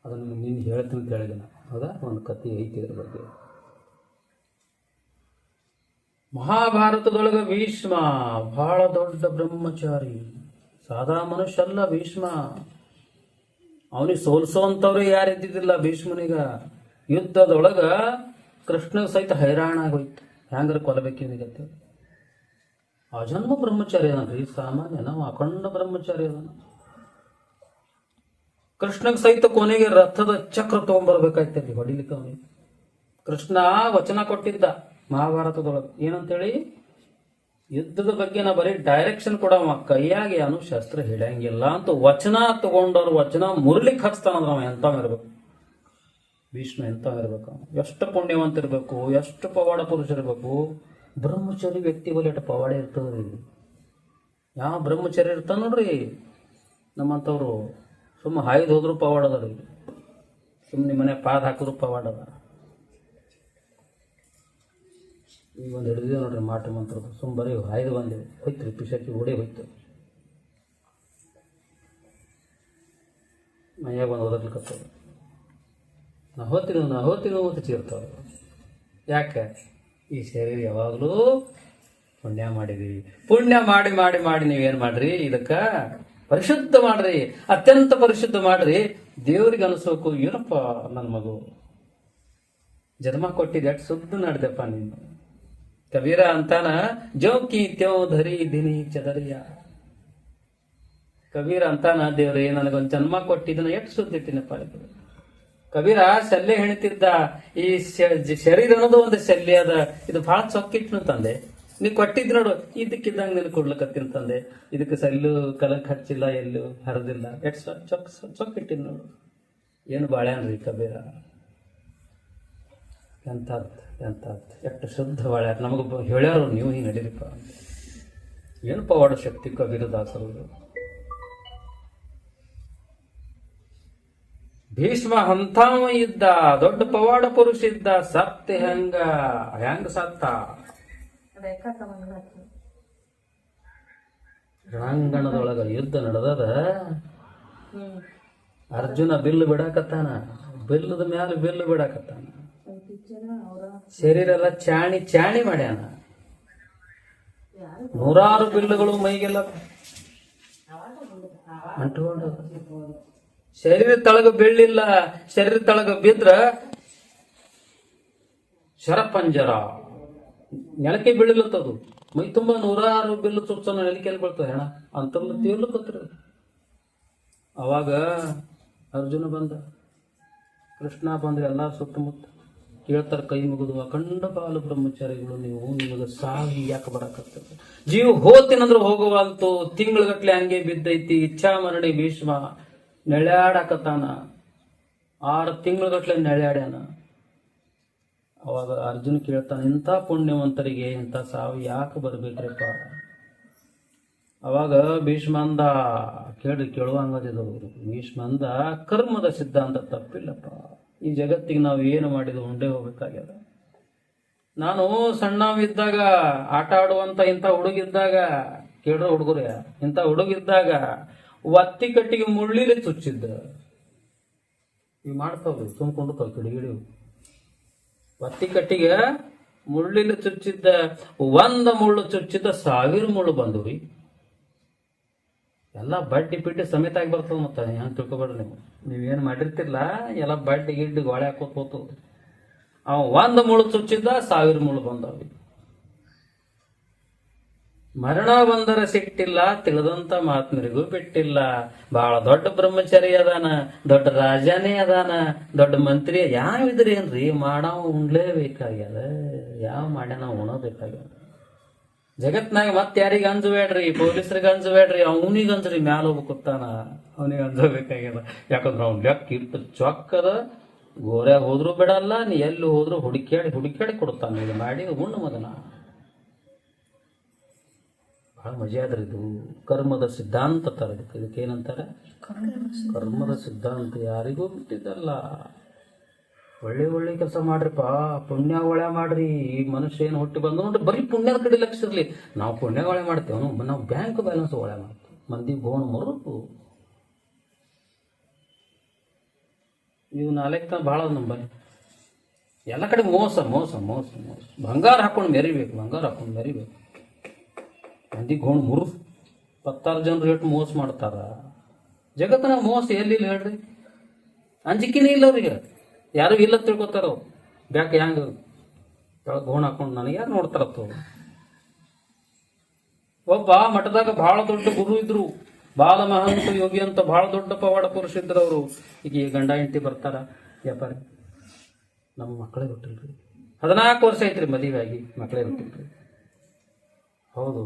ಅದನ್ನು ನೀನು ಹೇಳ್ತೀನಿ ಅಂತ ಹೇಳಿದೆ ನಾ. ಹೌದಾ? ಒಂದು ಕಥೆ ಐತಿ ಇದ್ರ ಬಗ್ಗೆ. ಮಹಾಭಾರತದೊಳಗೆ ಭೀಷ್ಮ ಬಹಳ ದೊಡ್ಡ ಬ್ರಹ್ಮಚಾರಿ, ಸಾದಾ ಮನುಷ್ಯ ಅಲ್ಲ ಭೀಷ್ಮ. ಅವನಿಗೆ ಸೋಲ್ಸೋಂಥವ್ರು ಯಾರಿದ್ದಿದ್ದಿಲ್ಲ ಭೀಷ್ಮನಿಗ. ಯುದ್ಧದೊಳಗ ಕೃಷ್ಣ ಸಹಿತ ಹೈರಾಣ ಆಗೋಯ್ತು, ಹೆಂಗಾರ ಕೊಲ್ಲಬೇಕಿವನಿಗತ್ತೆ. ಅಜನ್ಮ ಬ್ರಹ್ಮಚಾರಿ ಅದನ್ರಿ, ಸಾಮಾನ್ಯ ನಾವು ಅಖಂಡ ಬ್ರಹ್ಮಚಾರಿ ಅದನ್ನ. ಕೃಷ್ಣಗ್ ಸಹಿತ ಕೊನೆಗೆ ರಥದ ಚಕ್ರ ತಗೊಂಡ್ಬರ್ಬೇಕಾಯ್ತಲ್ಲಿ ಹೊಡಿಲಿಕ್ಕೆ ಅವನಿಗೆ. ಕೃಷ್ಣ ವಚನ ಕೊಟ್ಟಿದ್ದ ಮಹಾಭಾರತದೊಳಗೆ ಏನಂತೇಳಿ, ಯುದ್ಧದ ಬಗ್ಗೆ ನಾ ಬರೀ ಡೈರೆಕ್ಷನ್ ಕೊಡವ, ಕೈಯಾಗಿ ಏನು ಶಸ್ತ್ರ ಹಿಡಿಯಂಗಿಲ್ಲ ಅಂತ ವಚನ ತಗೊಂಡವ್ರು ವಚನ ಮುರ್ಲಿಕ್ಕೆ ಹಚ್ತಾನಂದ್ರ ಅವ ಎಂಥವಿರ್ಬೇಕು. ಭೀಷ್ಮ ಎಂಥವಿರ್ಬೇಕು, ಎಷ್ಟು ಪುಣ್ಯವಂತ ಇರ್ಬೇಕು, ಎಷ್ಟು ಪವಾಡ ಪುರುಷ ಇರ್ಬೇಕು. ಬ್ರಹ್ಮಚಾರಿ ವ್ಯಕ್ತಿ ಬಲ್ಲಿ ಎಷ್ಟು ಪವಾಡ ಇರ್ತದ್ರಿ. ಯಾವ ಬ್ರಹ್ಮಚಾರಿ ಇರ್ತಾನ ನೋಡ್ರಿ ನಮ್ಮಂಥವ್ರು, ಸುಮ್ಮ ಹಾಯ್ದು ಹೋದ್ರು ಪವಾಡ ಅದ ರೀ, ಸುಮ್ಮನೆ ಮನೆ ಪಾದ ಹಾಕಿದ್ರು ಪವಾಡ ಅದ. ಈಗ ಒಂದು ಹಿಡಿದಿದೆ ನೋಡ್ರಿ ಮಾಟ ಮಂತ್ರದ, ಸುಮ್ಮ ಬರೀ ಹಾಯ್ದು ಬಂದಿವೆ, ಹೋಯ್ತು ರೀ ಪಿಶಾಚಿ ಓಡೇ ಹೋಯ್ತು. ಮೈಯಾಗ ಒಂದು ಓದಕ್ಲಿಕ್ಕತ್ತದ, ನಾ ಹೋಗ್ತೀನಿ ಅಂತ ಚೀರ್ತಾವ. ಯಾಕೆ? ಈ ಶರೀರ ಯಾವಾಗಲೂ ಪುಣ್ಯ ಮಾಡಿದೀವಿ. ಪುಣ್ಯ ಮಾಡಿ ಮಾಡಿ ಮಾಡಿ ನೀವೇನು ಮಾಡ್ರಿ, ಇದಕ್ಕೆ ಪರಿಶುದ್ಧ ಮಾಡ್ರಿ, ಅತ್ಯಂತ ಪರಿಶುದ್ಧ ಮಾಡ್ರಿ. ದೇವ್ರಿಗೆ ಅನಿಸ್ಬೇಕು, ಏನಪ್ಪ ನನ್ನ ಮಗು ಜನ್ಮ ಕೊಟ್ಟಿದ್ದೆ, ಎಷ್ಟು ಶುದ್ಧ ನಡೆದಪ್ಪ ನೀನು. ಕಬೀರ ಅಂತಾನ, ಜೋಕಿ ತ್ಯೋ ಧರಿ ದಿನಿ ಚದರಿಯ. ಕಬೀರ ಅಂತಾನ, ದೇವ್ರಿ ನನಗೊಂದು ಜನ್ಮ ಕೊಟ್ಟಿದ್ದನ ಎಷ್ಟು ಶುದ್ಧ ಇಟ್ಟಿನಪ್ಪ. ಕಬೀರ ಶಲ್ಯ ಹೆಣಿತಿದ್ದ, ಈ ಶರೀರ ಅನ್ನೋದು ಒಂದು ಶಲ್ಯ ಅದ, ಇದು ಬಹಳ ಚೊಕ್ಕಿಟ್ನು ತಂದೆ, ನೀ ಕೊಟ್ಟಿದ್ ನೋಡು ಇದಕ್ಕಿದ್ದಂಗೆ ನೀನು ಕೊಡ್ಲಕತ್ತೀನಿ ತಂದೆ. ಇದಕ್ಕೆ ಸಲ್ಲು ಕಲಕ್ ಹಚ್ಚಿಲ್ಲ, ಎಲ್ಲೂ ಹರಿದಿಲ್ಲ, ಎಷ್ಟು ಚೊಕ್ಕಿಟ್ಟಿದ್ ನೋಡು. ಏನು ಬಾಳ್ಯಾನ್ರಿ ಕಬೀರ, ಎಂಥದ್ದು ಎಷ್ಟು ಶುದ್ಧ ಬಾಳ್ಯಾರ. ನಮಗೆ ಹೇಳ್ಯಾರು ನೀವು ಹಿಂಗೆ ನಡೀರಿಪ್ಪ. ಏನು ಪವಾಡ ಶಕ್ತಿ ಕಬೀರ ದಾಸರು. ಭೀಷ್ಮ ಅಂಥವ ಇದ್ದ, ದೊಡ್ಡ ಪವಾಡ ಪುರುಷ ಇದ್ದ, ಸತ್ಯ ಹೆಂಗ ಸತ್ತ. ರಣಾಂಗಣದೊಳಗ ಯುದ್ಧ ನಡೆದದ. ಅರ್ಜುನ ಬಿಲ್ಲು ಬಿಡಾಕತ್ತಾನ, ಬಿಲ್ಲದ ಮ್ಯಾಲ ಬಿಲ್ಲು ಬಿಡಾಕತ್ತಾನ. ಶರೀರ ಎಲ್ಲ ಚಾಣಿ ಮಾಡ್ಯಾನ. 100 ಬಿಲ್ಲುಗಳು ಮೈಗೆಲ್ಲ ಅಂಟ್ಕೊಂಡು. ಶರೀರ ತಳಗ ಬೀಳಿಲ್ಲ, ಶರೀರ ತಳಗ ಬಿದ್ರ ಶರಪಂಜರ ನೆಲಕ್ಕೆ ಬೀಳಿಲ್ಲತ್ತದು. ಮೈ ತುಂಬಾ 106 ಬಿಲ್ಲು ಚುಚ್ಚನ ನೆಲಕೆಲ್ಲಿ ಬೀಳ್ತದೆ ಹೆಣ ಅಂತಂದು ತೀರ್ಲಕತ್ರಿ. ಅವಾಗ ಅರ್ಜುನ ಬಂದ, ಕೃಷ್ಣ ಬಂದ್ರೆ ಎಲ್ಲ ಸುತ್ತಮುತ್ತ ಕೇಳ್ತಾರ ಕೈ ಮುಗಿದು, ಅಖಂಡ ಬಾಲು ಬ್ರಹ್ಮಚಾರಿಗಳು ನೀವು, ನಿಮಗೆ ಸಾವಿ ಯಾಕೆ ಬರಕತ್ತದ? ಜೀವ ಹೋತಿನಂದ್ರೆ ಹೋಗುವಲ್ತು, ತಿಂಗಳಗಟ್ಲೆ ಹಂಗೆ ಬಿದ್ದೈತಿ. ಇಚ್ಛಾ ಮರಣಿ ಭೀಷ್ಮ ನೆಳ್ಯಾಡಕತ್ತಾನ, 6 ತಿಂಗಳಗಟ್ಲೆ ನೆಳ್ಯಾಡ್ಯಾನ. ಅವಾಗ ಅರ್ಜುನ ಕೇಳ್ತಾನ, ಇಂಥ ಪುಣ್ಯವಂತರಿಗೆ ಇಂಥ ಸಾವು ಯಾಕೆ ಬರ್ಬೇಕ್ರಿಪ್ಪ? ಅವಾಗ ಭೀಷ್ಮ ಅಂದ, ಕೇಳುವಂಗದಿದವರು. ಭೀಷ್ಮ ಅಂದ, ಕರ್ಮದ ಸಿದ್ಧಾಂತ ತಪ್ಪಿಲ್ಲಪ್ಪ. ಈ ಜಗತ್ತಿಗೆ ನಾವು ಏನು ಮಾಡಿದ್ವು ಉಂಡೆ ಹೋಗ್ಬೇಕಾಗ್ಯದ. ನಾನು ಸಣ್ಣವಿದ್ದಾಗ ಆಟ ಆಡುವಂತ ಇಂಥ ಹುಡುಗಿದ್ದಾಗ, ಕೇಳ್ರ ಹುಡುಗರೇ, ಇಂಥ ಹುಡುಗಿದ್ದಾಗ ಒತ್ತಿ ಕಟ್ಟಿಗೆ ಮುಳ್ಳಿಲೆ ಚುಚ್ಚಿದ್ದ. ಈಗ ಮಾಡ್ತಾವ್ರಿ, ತುಂಬಿಕೊಂಡು ಕಿಡಿಗಿಡಿ ಒತ್ತಿ ಕಟ್ಟಿಗೆ ಮುಳ್ಳಿಲೆ ಚುಚ್ಚಿದ್ದ. 1 ಮುಳ್ಳು ಚುಚ್ಚಿದ್ದ 1000 ಮುಳ್ಳು ಬಂದ್ರಿ. ಎಲ್ಲ ಬಡ್ಡಿ ಪಿಡ್ಡಿ ಸಮೇತ ಆಗಿ ಬರ್ತದ. ಮತ್ತೆ ಹೆಂಗೆ ತಿಳ್ಕೊಬೇಡ್ರಿ, ನೀವೇನು ಮಾಡಿರ್ತಿರ್ಲ ಎಲ್ಲ ಬಡ್ಡಿ ಗಿಡ್ಡಿ ಗೋಳೆ ಹಾಕೋತ ಹೋಗ್ತವ್ರಿ. ಅವ 1 ಮುಳ್ಳು ಚುಚ್ಚಿದ್ದ 1000 ಮುಳ್ಳು ಬಂದವ್ರಿ. ಮರಣ ಬಂದರ ಸಿಟ್ಟಿಲ್ಲ, ತಿಳಿದಂತ ಮಾತ್ಮರಿಗೂ ಬಿಟ್ಟಿಲ್ಲ. ಬಹಳ ದೊಡ್ಡ ಬ್ರಹ್ಮಚಾರಿ ಅದಾನ, ದೊಡ್ಡ ರಾಜನೇ ಅದಾನ, ದೊಡ್ಡ ಮಂತ್ರಿ. ಯಾವಿದ್ರಿ ಏನ್ರಿ, ಮಾಡಾವ ಉಣ್ಲೇಬೇಕಾಗ್ಯದ, ಯಾವ ಮಾಡ್ಯಾನ ಉಣಬೇಕಾಗ್ಯದ. ಜಗತ್ನಾಗ ಮತ್ತೆ ಯಾರಿಗೆ ಅಂಜಬೇಡ್ರಿ, ಪೊಲೀಸರಿಗೆ ಅಂಜಬೇಡ್ರಿ, ಅವನಿಗೆ ಅಂಜ್ರಿ. ಮ್ಯಾಲ ಹೋಗ್ಕೊತಾನ, ಅವನಿಗೆ ಅಂಜಬೇಕಾಗ್ಯದ. ಯಾಕಂದ್ರೆ ಅವ್ನ ಲೆಕ್ಕ ಇಟ್ಟು ಚೊಕ್ಕದ, ಗೋರ್ಯಾಗ ಹೋದ್ರು ಬಿಡಲ್ಲ, ನೀ ಎಲ್ಲಿ ಹೋದ್ರು ಹುಡುಕ್ಯಾಡಿ ಕೊಡ್ತಾನ. ಇದು ಮಾಡಿ ಉಣ್ಣು ಮಗನ. ಬಹಳ ಮಜಾ ಆದ್ರಿ ಇದು. ಕರ್ಮದ ಸಿದ್ಧಾಂತ ತರ ಇದಕ್ಕೇನಂತಾರೆ, ಕರ್ಮದ ಸಿದ್ಧಾಂತ. ಯಾರಿಗೂ ಬಿಟ್ಟಿದ್ದಲ್ಲ. ಒಳ್ಳೆ ಒಳ್ಳೆ ಕೆಲಸ ಮಾಡ್ರಿಪ್ಪ, ಪುಣ್ಯ ಒಳ್ಳೆ ಮಾಡ್ರಿ. ಈ ಮನುಷ್ಯ ಏನು ಹುಟ್ಟಿ ಬಂದು ನೋಡ್ರಿ ಬರೀ ಪುಣ್ಯದ ಕಡೆ ಲಕ್ಷ ಇರಲಿ. ನಾವು ಪುಣ್ಯ ಒಳ್ಳೆ ಮಾಡ್ತೇವೆ, ನಾವು ಬ್ಯಾಂಕ್ ಬ್ಯಾಲೆನ್ಸ್ ಒಳ್ಳೆ ಮಾಡ್ತೀವಿ. ಮಂದಿ ಗೋಣ್ ಮರುತು ಇವು ನಾಲ್ಕು ಭಾಳ ನಂಬಲ್ಲಿ ಎಲ್ಲ ಕಡೆ ಮೋಸ ಮೋಸ ಮೋಸ ಮೋಸ. ಬಂಗಾರ ಹಾಕೊಂಡು ಮೆರಿಬೇಕು, ಬಂಗಾರ ಹಾಕೊಂಡು ಮೆರಿಬೇಕು. ಮಂದಿ ಗೋಣ್ ಮುರು 10 ಜನರು ಎಷ್ಟು ಮೋಸ ಮಾಡ್ತಾರ. ಜಗತ್ತಿನ ಮೋಸ ಎಲ್ಲಿಲ್ಲ ಹೇಳ್ರಿ. ಅಂಜಿಕೆನೇ ಇಲ್ಲ ಅವ್ರಿಗೆ, ಯಾರು ಇಲ್ಲ ತಿಳ್ಕೊತಾರ. ಅವ್ರು ಬ್ಯಾಕ್ ಹೆಂಗೆ ಕೆಳಗೆ ಗೋಣ್ ಹಾಕೊಂಡು ನನಗೆ ಯಾರು ನೋಡ್ತಾರತ್ತ. ಒಬ್ಬ ಮಠದಾಗ ಬಹಳ ದೊಡ್ಡ ಗುರು ಇದ್ರು, ಬಾಲ ಮಹಂತ ಯೋಗಿ ಅಂತ ಬಹಳ ದೊಡ್ಡ ಪವಾಡ ಪುರುಷ ಇದ್ರು ಅವರು. ಈಗ ಗಂಡ ಹೆಂಡತಿ ಬರ್ತಾರ, ವ್ಯಾಪಾರಿ ನಮ್ಮ ಮಕ್ಕಳೇ ಹುಟ್ಟಿಲ್ರಿ, 14 ವರ್ಷ ಐತ್ರಿ ಮದುವೆ ಆಗಿ, ಮಕ್ಕಳೇ ಹುಟ್ಟಿಲ್ರಿ. ಹೌದು,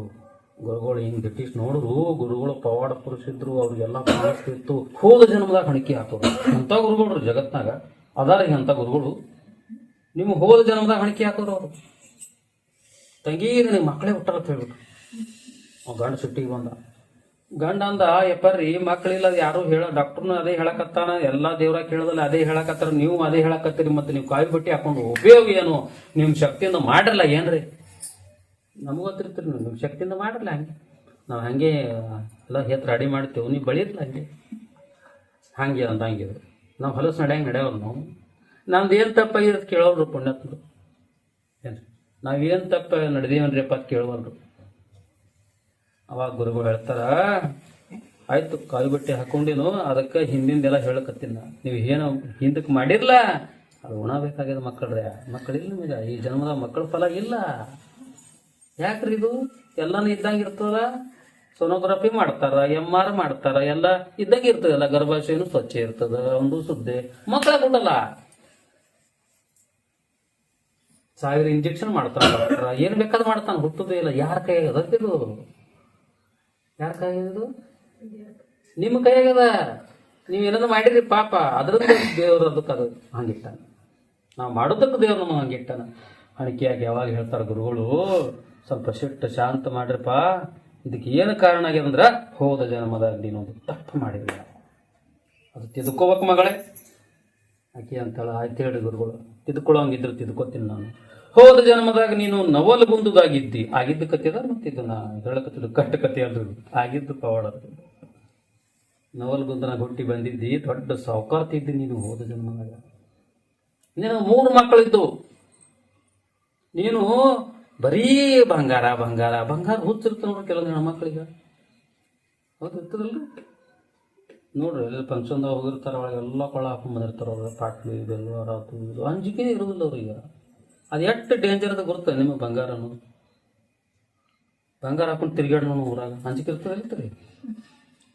ಗುರುಗಳು ಹಿಂಗೆ ಬ್ರಿಟಿಷ್ ನೋಡಿದ್ರು. ಗುರುಗಳು ಪವಾಡ ಪುರುಷ ಇದ್ರು, ಅವ್ರಿಗೆಲ್ಲ ಕಾಣಿಸ್ತಿತ್ತು. ಹೋದ ಜನ್ಮದಾಗ ಹಣಿಕೆ ಹಾಕೋರು ಅಂತ ಗುರುಗಳು ಜಗತ್ನಾಗ ಅದಾರ. ಈಗ ಅಂತ ಗುರುಗಳು ನಿಮ್ಮ ಹೋದ ಜನ್ಮದಾಗ ಹಣಿಕೆ ಹಾಕೋರು. ಅವರು ತಂಗಿ ನಿಮಗೆ ಮಕ್ಕಳೇ ಹುಟ್ಟಾರ ಅಂತ ಹೇಳ್ಬಿಟ್ಟು ಗಂಡ ಸುಟ್ಟಿಗೆ ಬಂದ. ಗಂಡ ಅಂದ, ಯಪ್ಪರ್ರಿ ಮಕ್ಕಳಿಲ್ಲ ಯಾರು ಡಾಕ್ಟರ್ನು ಅದೇ ಹೇಳಕತ್ತಾನ, ಎಲ್ಲಾ ದೇವ್ರ ಕೇಳದಲ್ಲ ಅದೇ ಹೇಳಕತ್ತಾರ, ನೀವು ಅದೇ ಹೇಳಕತ್ತೀರಿ, ಮತ್ತೆ ನೀವು ಕಾಯಿ ಬಟ್ಟಿ ಹಾಕೊಂಡು ಉಪಯೋಗ ಏನು? ನಿಮ್ ಶಕ್ತಿಯಿಂದ ಮಾಡಿರಲ್ಲ ಏನ್ರಿ? ನಮಗೂ ಗೊತ್ತಿರ್ತೀರಿ, ನಿಮ್ಮ ಶಕ್ತಿಯಿಂದ ಮಾಡಿರಲ್ಲ. ಹಂಗೆ ನಾವು ಹಂಗೆ ಎಲ್ಲ ಹೆತ್ರ ರೆಡಿ ಮಾಡ್ತೇವೆ, ನೀವು ಬೆಳೀರಲ್ಲ ಹಂಗೆ ಹಂಗೆ ಅಂತ. ಹಂಗಿದ್ರು ನಾವು ಹೊಲಸು ನಡೆಯಂಗೆ ನಡೆಯೋರು. ನಮ್ದು ಏನು ತಪ್ಪ ಇರೋದು ಕೇಳೋರು ಪುಣ್ಯತ್ಮರು. ಏನ್ರಿ ನಾವೇನು ತಪ್ಪ ನಡೆದೇವನ್ರಿಪ್ಪ ಅಂತ ಕೇಳೋಲ್ರು. ಅವಾಗ ಗುರುಗಳು ಹೇಳ್ತಾರ, ಆಯ್ತು ಕಾಯಿ ಬಟ್ಟೆ ಹಾಕೊಂಡಿನು, ಅದಕ್ಕೆ ಹಿಂದಿಂದೆಲ್ಲ ಹೇಳಕತ್ತೀನಿ. ನೀವು ಏನು ಹಿಂದಕ್ಕೆ ಮಾಡಿರ್ಲ ಅದು ಉಣಬೇಕಾಗ್ಯದ. ಮಕ್ಕಳಿಲ್ಲ ನಿಮಗೆ ಈ ಜನ್ಮದ ಮಕ್ಕಳ ಫಲ ಇಲ್ಲ. ಯಾಕ್ರಿ ಇದು ಎಲ್ಲಾನು ಇದ್ದಂಗೆ ಇರ್ತದ. ಸೋನೋಗ್ರಫಿ ಮಾಡ್ತಾರ, MR ಮಾಡ್ತಾರ, ಎಲ್ಲ ಇದ್ದಂಗೆ ಇರ್ತದಲ್ಲ. ಗರ್ಭಾಶಯನು ಸ್ವಚ್ಛ ಇರ್ತದ, ಒಂದು ಸುದ್ದೆ. ಮಕ್ಕಳ ಕೊಡಲ್ಲ, 1000 ಇಂಜೆಕ್ಷನ್ ಮಾಡ್ತಾರ, ಏನ್ ಬೇಕಾದ್ ಮಾಡ್ತಾನ, ಹುಟ್ಟುದೇ ಇಲ್ಲ. ಯಾರ ಕೈಯಾಗದ ಇದು? ಯಾರ ಕೈಯಾಗದು? ನಿಮ್ಮ ಕೈಯಾಗದ. ನೀವೇನಾದ್ರು ಮಾಡಿರಿ ಪಾಪ, ಅದ್ರದ್ದು ದೇವ್ರು ಅದಕ್ಕೆ ಅದು ಹಂಗಿಟ್ಟಾನ. ನಾವು ಮಾಡೋದಕ್ಕೆ ದೇವ್ರು ನಮಗೆ ಹಂಗಿಟ್ಟಾನ. ಹಣಿಕೆಯಾಗಿ ಯಾವಾಗ ಹೇಳ್ತಾರ ಗುರುಗಳು, ಸ್ವಲ್ಪ ಶಿಟ್ಟು ಶಾಂತ ಮಾಡ್ರಿಪ್ಪ. ಇದಕ್ಕೆ ಏನು ಕಾರಣ ಆಗ್ಯದಂದ್ರ ಹೋದ ಜನ್ಮದಾಗ ನೀನೊಂದು ತಪ್ಪು ಮಾಡಿದ್ರಿ, ಅದು ತಿದ್ಕೋಬೇಕು ಮಗಳೇ ಆಕೆ ಅಂತೇಳ. ಆಯ್ತು ಹೇಳಿ ಗುರುಗಳು, ತಿದ್ಕೊಳ್ಳೋಂಗಿದ್ರು ತಿದ್ಕೋತೀನಿ ನಾನು. ಹೋದ ಜನ್ಮದಾಗ ನೀನು ನವಲಗುಂದದಾಗಿದ್ದಿ, ಆಗಿದ್ದು ಕತ್ತಿದ. ಮತ್ತೆ ಇದನ್ನ ಹೇಳಕತ್ತಿದ್ದು ಕಟ್ಟ ಕತೆ ಅಲ್ರಿ, ಆಗಿದ್ದು ಪವಾಡ. ನವಲಗುಂದನಾಗ ಹುಟ್ಟಿ ಬಂದಿದ್ದಿ, ದೊಡ್ಡ ಸಾವುಕಾರ್ತಿದ್ದಿ ನೀನು ಹೋದ ಜನ್ಮದಾಗ. ನೀನು 3 ಮಕ್ಕಳಿದ್ದು. ನೀನು ಬರೀ ಬಂಗಾರ ಬಂಗಾರ ಬಂಗಾರ ಹುಚ್ಚಿರ್ತ ನೋಡ್ರಿ ಕೆಲವೊಂದು ಹೆಣ್ಮಕ್ಳಿಗೆ. ಹೌದು ಇರ್ತದಲ್ರಿ. ನೋಡ್ರಿ ಎಲ್ಲ ಫಂಕ್ಷನ್ದಾಗ ಹೋಗಿರ್ತಾರ, ಒಳಗೆ ಎಲ್ಲ ಕೊಳ ಹಾಕೊಂಡ್ ಬಂದಿರ್ತಾರ. ಅವ್ರ ಪಾಟ್ಲಿ ಬೆಲ್ಲ ರಾತು ಇದು ಅಂಜಿಕೆ ಇರೋದಿಲ್ಲ ಅವ್ರಿಗೆ. ಅದು ಎಷ್ಟು ಡೇಂಜರ್ ಅದ ಗೊತ್ತ ನಿಮಗೆ? ಬಂಗಾರ ಅನ್ನೋದು, ಬಂಗಾರ ಹಾಕೊಂಡು ತಿರ್ಗಾಡ್ ನೋಡು ಊರಾಗ ಅಂಜಿಕೆ ಇರ್ತದೆ ಇರ್ತದೆ.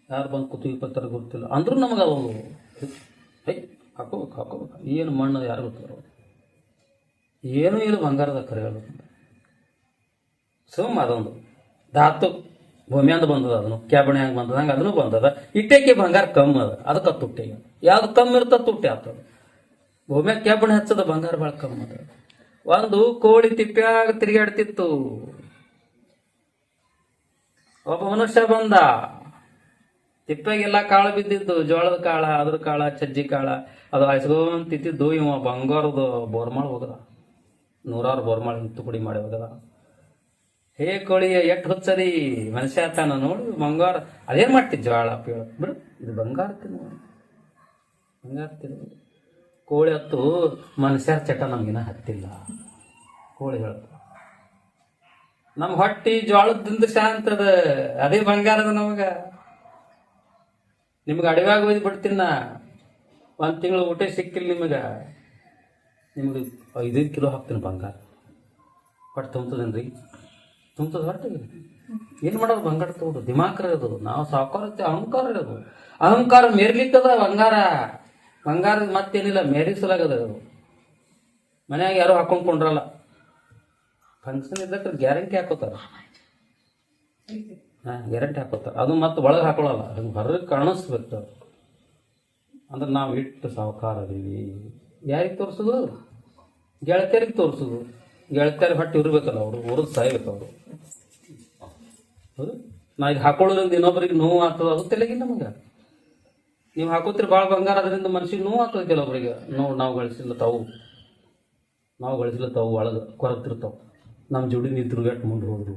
ಯಾರು ಬಂದು ಕೂತು ಇಪ್ಪತ್ತರ ಗೊತ್ತಿಲ್ಲ ಅಂದ್ರೂ ನಮಗೆ ಅವು ಹಾಕೋಬೇಕು. ಏನು ಮಣ್ಣದು ಯಾರು ಗೊತ್ತಾರ? ಏನೂ ಇಲ್ಲ ಬಂಗಾರದ ಕರೆ ಹೇಳ್ಬೇಕು. ಸುಮ್ಮ ಅದೊಂದು ಧಾತು ಭೂಮಿಯಂದು ಬಂದದ, ಅದನ್ನು ಕ್ಯಾಬಣೆ ಹಂಗೆ ಬಂದದ, ಹಂಗೆ ಅದನ್ನು ಬಂದದ. ಇಟ್ಟೇಕಿ ಬಂಗಾರ ಕಮ್ಮಿ ಅದ, ಅದಕ್ಕೆ ತುಟ್ಟಿಗೆ ಯಾವ್ದು ಕಮ್ಮಿ ಇರ್ತದ ತುಟ್ಟಿ ಆಗ್ತದ. ಭೂಮಿಯಾಗ ಕ್ಯಾಬಣೆ ಹಚ್ಚದ, ಬಂಗಾರ ಭಾಳ ಕಮ್ಮಿ ಅದ. ಒಂದು ಕೋಳಿ ತಿಪ್ಪ್ಯಾಗ ತಿರುಗಾಡ್ತಿತ್ತು. ಒಬ್ಬ ಮನುಷ್ಯ ಬಂದ, ತಿಪ್ಪಾಗೆಲ್ಲ ಕಾಳು ಬಿದ್ದಿದ್ದು, ಜೋಳದ ಕಾಳ, ಅದ್ರ ಕಾಳ, ಸಜ್ಜಿ ಕಾಳ, ಅದು ಹಾಯ್ಸ್ಕೊಂಡ್ ತಿಂತಿದ್ದು. ಇವ ಬಂಗಾರದ ಬೋರ್ಮಾಳ ಹೋಗದ, 100 ಬೋರ್ಮಾಳ ತುಕಡಿ ಮಾಡಿ ಹೋಗದ. ಹೇ ಕೋಳಿ ಎಷ್ಟು ಹುಚ್ಚದಿ ಮನುಷ್ಯ ಆತಾನ ನೋಡಿ ಬಂಗಾರ. ಅದೇನ್ ಮಾಡ್ತಿದ್ ಜೋಳ ಪೀಳ ಬಿಡು, ಇದು ಬಂಗಾರ ತಿನ್ನು, ಬಂಗಾರ ತಿನ್ನು. ಕೋಳಿ ಹತ್ತು ಮನುಷ್ಯರ ಚಟ ನಮಗಿನ ಹತ್ತಿಲ್ಲ. ಕೋಳಿ ಹೇಳ್ತ ನಮ್ ಹೊಟ್ಟಿ ಜೋಳದಿಂದ ಶಾಂತದ, ಅದೇ ಬಂಗಾರದ ನಮಗ. ನಿಮ್ಗೆ ಅಡವ್ಯಾಗ ಒಯ್ದು ಬಿಡ್ತೀನಿ ನಾ. 1 ತಿಂಗಳು ಊಟ ಸಿಕ್ಕಿಲ್ಲ ನಿಮಗೆ 5 ಕಿಲೋ ಹಾಕ್ತೀನಿ ಬಂಗಾರ. ಹೊಟ್ಟೆ ತುಂಬ್ತದೇನ್ರಿ? ತುಂಬ್ತದ ಹೊಟ್ಟೆಗೆ. ಏನು ಮಾಡೋದು? ಬಂಗಾರ ತಗೋದು ದಿಮಾಕ್ರ ಅದು. ನಾವು ಸಾವುಕಾರ ಅಹಂಕಾರ ಇರೋದು. ಅಹಂಕಾರ ಮೇರ್ಲಿಕ್ಕದ ಬಂಗಾರ. ಬಂಗಾರದ ಮತ್ತೇನಿಲ್ಲ, ಮೇರಿಸಲಾಗದ ಅದು. ಮನ್ಯಾಗ ಯಾರು ಹಾಕೊಂಡ್ಕೊಂಡ್ರಲ್ಲ, ಫಂಕ್ಷನ್ ಇದ್ದಕ್ಕೆ ಗ್ಯಾರಂಟಿ ಹಾಕೋತಾರ. ಗ್ಯಾರಂಟಿ ಹಾಕೋತಾರ. ಅದು ಮತ್ತೆ ಒಳಗೆ ಹಾಕೊಳ್ಳಲ್ಲ, ಹಂಗೆ ಹೊರಗೆ ಕಾಣಿಸ್ಬೇಕು. ಅಂದ್ರೆ ನಾವು ಇಟ್ಟು ಸಾವುಕಾರ ಅದೀವಿ. ಯಾರಿಗೆ ತೋರಿಸೋದು? ಗೆಳತಿಯರಿಗೆ ತೋರಿಸೋದು. ಗೆಳತಿಯರಿಗೆ ಹೊಟ್ಟೆ ಇರ್ಬೇಕಲ್ಲ, ಅವರು ಉರಿದು ಸಾಯ್ಬೇಕು ಅವರು. ಹೌದು, ನಾ ಈಗ ಹಾಕೊಳ್ಳೋದ್ರಿಂದ ಇನ್ನೊಬ್ಬರಿಗೆ ನೋವು ಆಗ್ತದ, ಅದು ತಿಳಿಗಿಲ್ಲ ನಮಗೆ. ನೀವು ಹಾಕೋತ್ರಿ ಭಾಳ ಬಂಗಾರ, ಅದರಿಂದ ಮನ್ಸಿಗೆ ನೋವು ಆಗ್ತದೆ ಕೆಲವೊಬ್ಬರಿಗೆ. ನಾವು ಗಳಿಸ್ಲತ್ತಾವು ಒಳಗೆ ಕೊರಗ್ತಿರ್ತಾವೆ. ನಮ್ಮ ಜೋಡಿ ನಿಂತರು ಎಷ್ಟು ಮುಂದೆ ಹೋದ್ರು.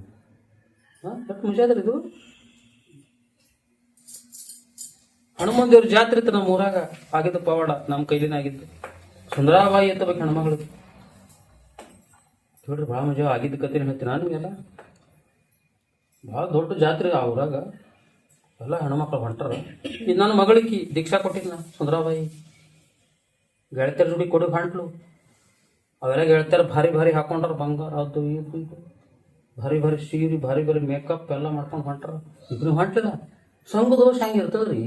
ಎಷ್ಟು ಮುಜಾದ್ರಿ ಇದು. ಹನುಮನ್ ದೇವ್ರ ಜಾತ್ರೆ ಇತ್ತು ನಮ್ಮ ಊರಾಗ. ಆಗಿದ್ದು ಪವಾಡ ನಮ್ಮ ಕೈಲಿನ ಆಗಿದ್ದು. ಸುಂದರಾಬಾಯಿ ಎತ್ತಬೇಕು ಹೆಣ್ಮಗಳು. ನೋಡ್ರಿ ಭಾಳ ಮಜಾ ಆಗಿದ್ದ ಕತೆ ಹೇಳ್ತೀನಿ ನಾನು ನಿಮಗೆಲ್ಲ. ಭಾಳ ದೊಡ್ಡ ಜಾತ್ರೆ ಆ ಊರಾಗ. ಎಲ್ಲ ಹೆಣ್ಮಕ್ಳು ಹೊಂಟಾರ. ಇದು ನನ್ನ ಮಗಳಿಗೆ ದೀಕ್ಷಾ ಕೊಟ್ಟಿದ್ನ ಸುಂದರಾಬಾಯಿ. ಗೆಳತಿಯರ ಜೋಡಿ ಕೊಡು ಹೊಂಟ್ಲು. ಅವೆಲ್ಲ ಗೆಳತಿಯರ ಭಾರಿ ಭಾರಿ ಹಾಕೊಂಡ್ರ ಬಂಗಾರ, ಅದು ಇದು ಭಾರಿ ಭಾರಿ ಸೀರೆ, ಭಾರಿ ಭಾರಿ ಮೇಕಪ್ ಎಲ್ಲ ಮಾಡ್ಕೊಂಡು ಹೊಂಟಾರ. ಇಬ್ರು ಹೊಂಟಿಲ್ಲ. ಸಂಘ ದೋಷ ಹಂಗೆ ಇರ್ತದ್ರಿ.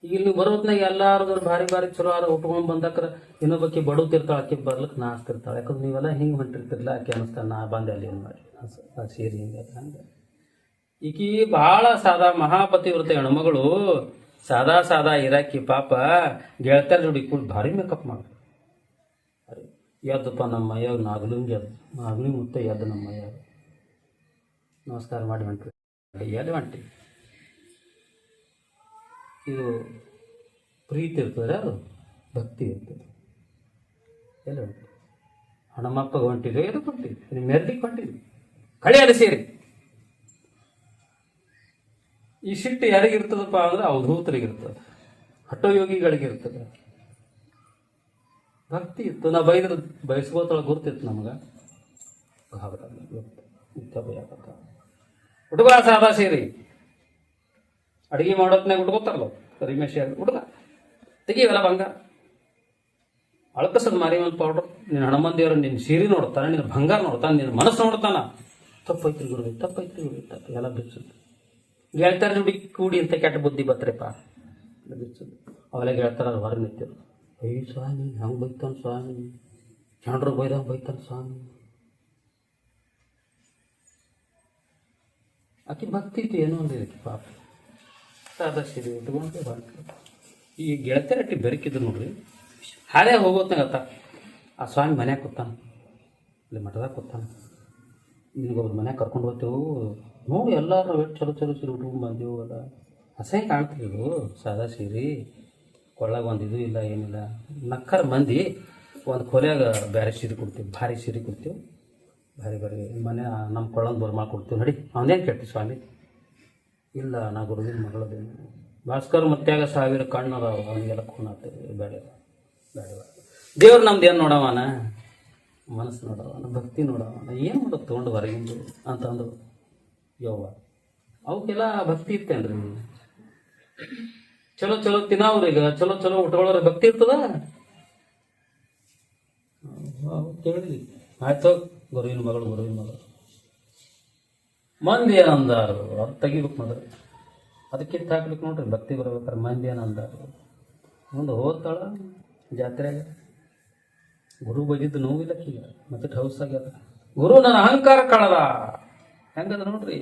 ಈಗ ಇಲ್ಲಿ ನೀವು ಬರೋತ್ನಾಗ ಎಲ್ಲಾರು ಭಾರಿ ಭಾರಿ ಚಲೋ ಉಟ್ಕೊಂಡ್ ಬಂದಾಕ್ರ ಇನ್ನೊಬ್ಬಾಕಿ ಬಡವ್ತಿರ್ತಾಳೆ, ಆಕೆ ಬರ್ಲಿಕ್ಕೆ ನಾಸ್ತಿರ್ತಾಳೆ. ಯಾಕಂದ್ರೆ ನೀವೆಲ್ಲ ಹಿಂಗೆ ಹೊಂಟಿರ್ತಿರ್ಲಿಲ್ಲ. ಆಕೆ ಅನಿಸ್ತಾನೆ ನಾ ಬಂದೆ ಅಲ್ಲಿ ಏನು ಮಾಡಿ ಆ ಸೀರೆ ಹಿಂಗೆ ಹಂಗೆ. ಈಕಿ ಭಾಳ ಸಾದಾ ಮಹಾಪತಿವ್ರತ ಹೆಣ್ಮಗಳು. ಸಾದಾ ಇರಾಕಿ ಪಾಪ ಗೆಳತಿಯರ ಜೋಡಿ ಕೂಡ ಭಾರಿ ಮೇಕಪ್ ಮಾಡಿ ಎದ್ದಪ್ಪ ನಮ್ಮ ಮೈಯಾಗ ನಾಗಲಿಂಗೆ ಮುತ್ತ ಎದ್ದು ನಮ್ಮ ಮೈಯಾಗ ನಮಸ್ಕಾರ ಮಾಡಿ ಹೊಂಟ್ರಿ. ಎಲ್ಲಿ ಹೊಂಟಿ? ಇದು ಪ್ರೀತಿ ಇರ್ತದೆ, ಅದು ಭಕ್ತಿ ಇರ್ತದೆ. ಎಲ್ಲಿ ಹೊಂಟಿ? ಹಣಮಪ್ಪಗೆ ಹೊಂಟಿದ್ವಿ, ಎದಕ್ಕೆ ಹೊಂಟಿದ್ವಿ? ನಿಮ್ಮ ಮೆರ್ಲಿಕ್ಕೆ ಹೊಂಟಿದ್ವಿ. ಕಳೆಯಲ್ಲ ಸೇರಿ. ಈ ಸಿಟ್ಟು ಯಾರಿಗಿರ್ತದಪ್ಪ ಅಂದ್ರೆ ಅವಧೂತರಿಗಿರ್ತದೆ, ಹಠಯೋಗಿಗಳಿಗಿರ್ತದೆ. ಭಕ್ತಿ ಇತ್ತು. ನಾ ಬಯಸ್ಕೋತಳ ಗುರ್ತಿತ್ತು ನಮ್ಗೆ. ಹುಡುಗ ಸಾದಾ ಸೇರಿ ಅಡಿಗೆ ಮಾಡೋತ್ನಾಗ ಉಟ್ಕೋತಾರಲ್ಲ ಕರಿಮೇಶಿ ಹುಡುಗ ತೆಗಿವೆಲ್ಲ ಬಂಗಾರ ಅಳಕಸದ್ ಮಾರಿಮನ್ ಪೌಡ್ರ್. ನಿನ್ನ ಹನುಮನ್ ದೇವ್ರ ನಿನ್ನ ಸೀರೆ ನೋಡ್ತಾನೆ, ನಿನ್ನ ಬಂಗಾರ ನೋಡ್ತಾನೆ, ನಿನ್ನ ಮನಸ್ಸು ನೋಡ್ತಾನ. ತಪ್ಪೈತ್ರಿ ಗುರುವಿ, ತಪ್ಪು ಎಲ್ಲ ಬಿಚ್ಚುದು. ಗೆಳ್ತಾರ ಜೋಡಿ ಕೂಡಿ ಅಂತ ಕೆಟ್ಟ ಬುದ್ಧಿ ಬತ್ರಿಪ್ಪ ಬಿಚ್ಚುದು. ಅವೆಲ್ಲ ಗೆಳ್ತಾರ ಹೊರಗೆ ನಿಂತಿರು. ಅಯ್ಯ ಸ್ವಾಮಿ ಹಂಗೆ ಬೈತಾನ ಸ್ವಾಮಿ, ಚಂಡ್ರು ಬೈತಾನ ಸ್ವಾಮಿ. ಆಕೆ ಭಕ್ತಿ ಇತ್ತು, ಏನೋ ಒಂದಿದಕ್ಕೆ ಪಾಪ ಸಾದಾ ಸೀರೆ ಉಟ್ಕೊಂಡು ಹೊರಟು. ಈ ಗೆಳತಿಯರಟ್ಟಿ ಬೆರಕಿದ್ರು ನೋಡ್ರಿ. ಹಾರೇ ಹೋಗೋತ್ನಾಗತ್ತ ಆ ಸ್ವಾಮಿ ಮನ್ಯಾಗ ಕೂತಾನ, ಇಲ್ಲಿ ಮಠದಾಗ ಕೂತಾನ. ನಿನಗೊಬ್ರು ಮನ್ಯಾಗ ಕರ್ಕೊಂಡು ಹೋಗ್ತೇವು ನೋಡಿ, ಎಲ್ಲರೂ ಎಷ್ಟು ಚಲೋ ಸೀರೆ ಉಟ್ಕೊಂಡು ಬಂದೆವು. ಅಲ್ಲ ಅಸಹ್ಯ ಕಾಣ್ತಿದ್ದು ಸಾದಾ ಸೀರೆ, ಕೊಳ್ಳಾಗ ಒಂದಿದು ಇಲ್ಲ ಏನಿಲ್ಲ. ನಕ್ಕರ ಮಂದಿ ಒಂದು ಕೊಲೆಯಾಗ ಬೇರೆ ಸೀರೆ ಕೊಡ್ತೀವಿ, ಭಾರಿ ಸೀರೆ ಕೊಡ್ತೀವಿ, ಭಾರಿ ಮನೆ ನಮ್ಮ ಕೊಳ್ಳೊಂದು ಬರ್ಮಾಡಿ ಕೊಡ್ತೀವಿ. ನಡಿ ಅವನೇನು ಕೇಳ್ತೀವಿ ಸ್ವಾಮಿ. ಇಲ್ಲ ನಾ ಗುರುವಿನ ಮಗಳದೇನು ಭಾಸ್ಕರ್ ಮತ್ಯಾಗ 1000 ಕಣ್ಣದ ಅವನಿಗೆಲ್ಲ ಖೂನ್ ಆಗ್ತದೆ. ಬೇಡ ದೇವ್ರು ನಮ್ದು ಏನು ನೋಡವನ, ಮನಸ್ಸು ನೋಡವನ, ಭಕ್ತಿ ನೋಡವನ, ಏನು ಮಾಡೋದು ತೊಗೊಂಡು ಹೊರಗಿಂದು ಅಂತಂದು ಯವ್ವ. ಅವಕ್ಕೆಲ್ಲ ಭಕ್ತಿ ಇರ್ತೇನ್ರಿ. ಚಲೋ ತಿನ್ನವ್ರೀಗ, ಚಲೋ ಉಟ್ಕೊಳ್ಳೋರ ಭಕ್ತಿ ಇರ್ತದ. ಕೇಳಿ ಆಯ್ತು, ಗುರುವಿನ ಮಗಳು ಮಂದಿ ಏನಂದಾರು ಅವ್ರು ತೆಗಿಬೇಕು ಮೊದಲು. ಅದಕ್ಕಿಂತ ಹಾಕ್ಲಿಕ್ಕೆ ನೋಡ್ರಿ ಭಕ್ತಿ ಬರ್ಬೇಕಾರೆ. ಮಂದಿ ಏನಂದಾರು ಮುಂದೆ ಹೋಗ್ತಾಳ ಜಾತ್ರೆಗ. ಗುರು ಬೈದಿದ್ದು ನೋವಿಲ್ಲಕ್ಕೀಗ ಮತ್ತೆ ಹೌಸ್ ಆಗ್ಯದ. ಗುರು ನನ್ನ ಅಹಂಕಾರ ಕಳದ ಹೆಂಗದ ನೋಡ್ರಿ.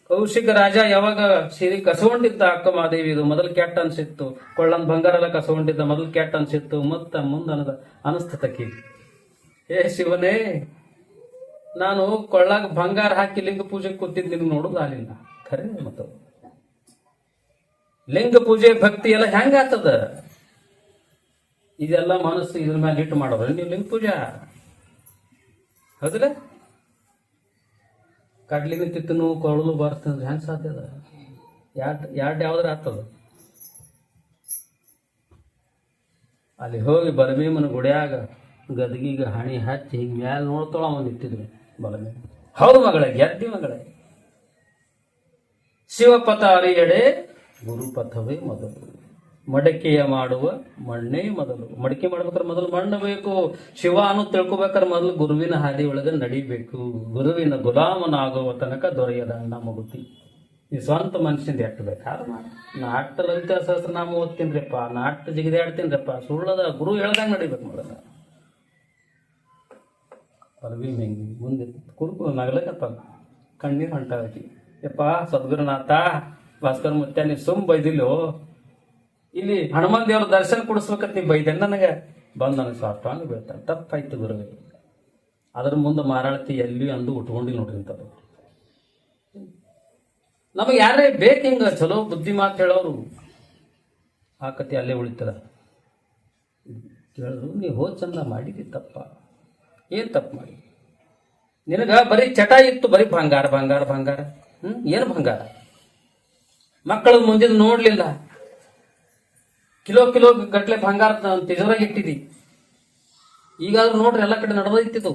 ಕೌಶಿಕ ರಾಜ ಯಾವಾಗ ಸೀರೆ ಕಸಗೊಂಡಿದ್ದ ಅಕ್ಕ ಮಾದೇವಿ, ಇದು ಮೊದಲು ಕೆಟ್ಟ ಅನ್ಸಿತ್ತು. ಕೊಳ್ಳನ್ ಬಂಗಾರ ಎಲ್ಲ ಕಸಗೊಂಡಿದ್ದ ಮೊದಲು ಕೆಟ್ಟ ಅನ್ಸಿತ್ತು. ಮತ್ತ ಮುಂದೆ ಅನಿಸ್ತತಕ್ಕಿ, ಏ ಶಿವನೇ, ನಾನು ಕೊಳ್ಳಾಗ ಬಂಗಾರ ಹಾಕಿ ಲಿಂಗ ಪೂಜೆಗೆ ಕೂತಿದ್ದು ನಿನ್ಗೆ ನೋಡುದು ಆಗಲಿಲ್ಲ. ಖರೆ ಮತ್ತ ಲಿಂಗ ಪೂಜೆ ಭಕ್ತಿ ಎಲ್ಲ ಹೆಂಗಾಗ್ತದ? ಇದೆಲ್ಲ ಮನಸ್ಸು ಇದ್ರ ಮೇಲೆ ಇಟ್ಟು ಮಾಡೋರು ನೀವು ಲಿಂಗ ಪೂಜಾ. ಹೌದಿಲ್ಲ? ಕಡ್ಲಿನ ತಿತ್ತನು ಕೊಳಲು ಬಾರಿಸ್ತಂದ್ರೆ ಹೆಂಗೆ ಸಾಧ್ಯ ಅದ? ಯಾವ್ದಾರ ಆಗ್ತದ? ಅಲ್ಲಿ ಹೋಗಿ ಬಲಭೀಮನ ಗುಡಿಯಾಗ ಗದಗಿಗ ಹಣಿ ಹಚ್ಚಿ ಹಿಂಗೆ ಮ್ಯಾಲ ನೋಡ್ತಾಳ ಅವನು ನಿಂತಿದ್ವಿ ಬಲಭೀಮ. ಹೌದು ಮಗಳೇ, ಗೆದ್ದಿ ಮಗಳೇ. ಶಿವಪಥ ಅರಿಯಡೆ ಗುರುಪಥವೇ ಮೊದಲು, ಮಡಕೆಯ ಮಾಡುವ ಮಣ್ಣೇ ಮೊದಲು. ಮಡಿಕೆ ಮಾಡ್ಬೇಕಾದ್ರೆ ಮೊದಲು ಮಣ್ಣು ಬೇಕು. ಶಿವ ಅನ್ನೋದು ತಿಳ್ಕೊಬೇಕಾದ್ರೆ ಮೊದಲು ಗುರುವಿನ ಹಾದಿ ಒಳಗೆ ನಡಿಬೇಕು. ಗುರುವಿನ ಗುಲಾಮನಾಗುವ ತನಕ ದೊರೆಯದ ಅಣ್ಣ ಮಗುತಿ. ಈ ಸ್ವಂತ ಮನುಷ್ಯಂದ ಎಟ್ಟು ಬೇಕಾದ್ರೆ ನಾಟ್ಟ ಲಲಿತ ಸಹಸ್ರನಾಮ ಓದ್ತೀನ್ರಿಪ್ಪ, ನಾಟ್ಟ ಜಿಗಿದೆ ಆಡ್ತೀನ್ರಿಪ್ಪ, ಸುಳ್ಳದ ಗುರು ಹೇಳ್ದಂಗೆ ನಡಿಬೇಕು ಮೊದಲ. ಅಲ್ವಿ ಹೆಂಗೆ ಮುಂದೆ ಕುರುಕು ನಗಲಕತ್ತ ಕಣ್ಣೀರು ಹೊಂಟಾಕಿ. ಯಪ್ಪ ಸದ್ಗುರುನಾಥ ಭಾಸ್ಕರ್ ಮುತ್ಯ, ನೀವು ಸುಮ್ ಬೈದಿಲ್ಲೋ. ಇಲ್ಲಿ ಹನುಮನ್ ದೇವ್ರ ದರ್ಶನ ಕೊಡಿಸ್ಬೇಕಂತ ನೀವು ಬೈದೆ ನನಗೆ. ಬಂದು ನನಗೆ ಸಾಷ್ಟಾಂಗ ಬೀಳ್ತಾನೆ. ತಪ್ಪಾಯ್ತು ಗುರುವೆ. ಅದ್ರ ಮುಂದೆ ಮಾರಾಳತಿ ಎಲ್ಲಿ ಅಂದು ಉಟ್ಕೊಂಡಿಲ್ಲ ನೋಡ್ರಿ ಇಂಥದ್ದು. ನಮಗೆ ಯಾರೇ ಬೇಕು ಹಿಂಗ ಚಲೋ ಬುದ್ಧಿ ಮಾತು ಹೇಳೋರು. ಆ ಕತೆ ಅಲ್ಲೇ ಉಳಿತದ. ಕೇಳಿದ್ರು, ನೀವು ಹೋದ ಚಂದ ಮಾಡಿದಿ ತಪ್ಪ. ಏನು ತಪ್ಪು ಮಾಡಿ? ನಿನಗೆ ಬರೀ ಚಟ ಇತ್ತು, ಬರೀ ಬಂಗಾರ ಬಂಗಾರ ಬಂಗಾರ. ಏನು ಬಂಗಾರ? ಮಕ್ಕಳು ಮುಂದಿನ ನೋಡಲಿಲ್ಲ. ಕಿಲೋ ಕಿಲೋ ಗಟ್ಲೆ ಬಂಗಾರ ತಿಜೋರಾಗಿ ಇಟ್ಟಿದಿ. ಈಗಾದ್ರೂ ನೋಡ್ರಿ ಎಲ್ಲ ಕಡೆ ನಡೆದೈತಿದ್ದು.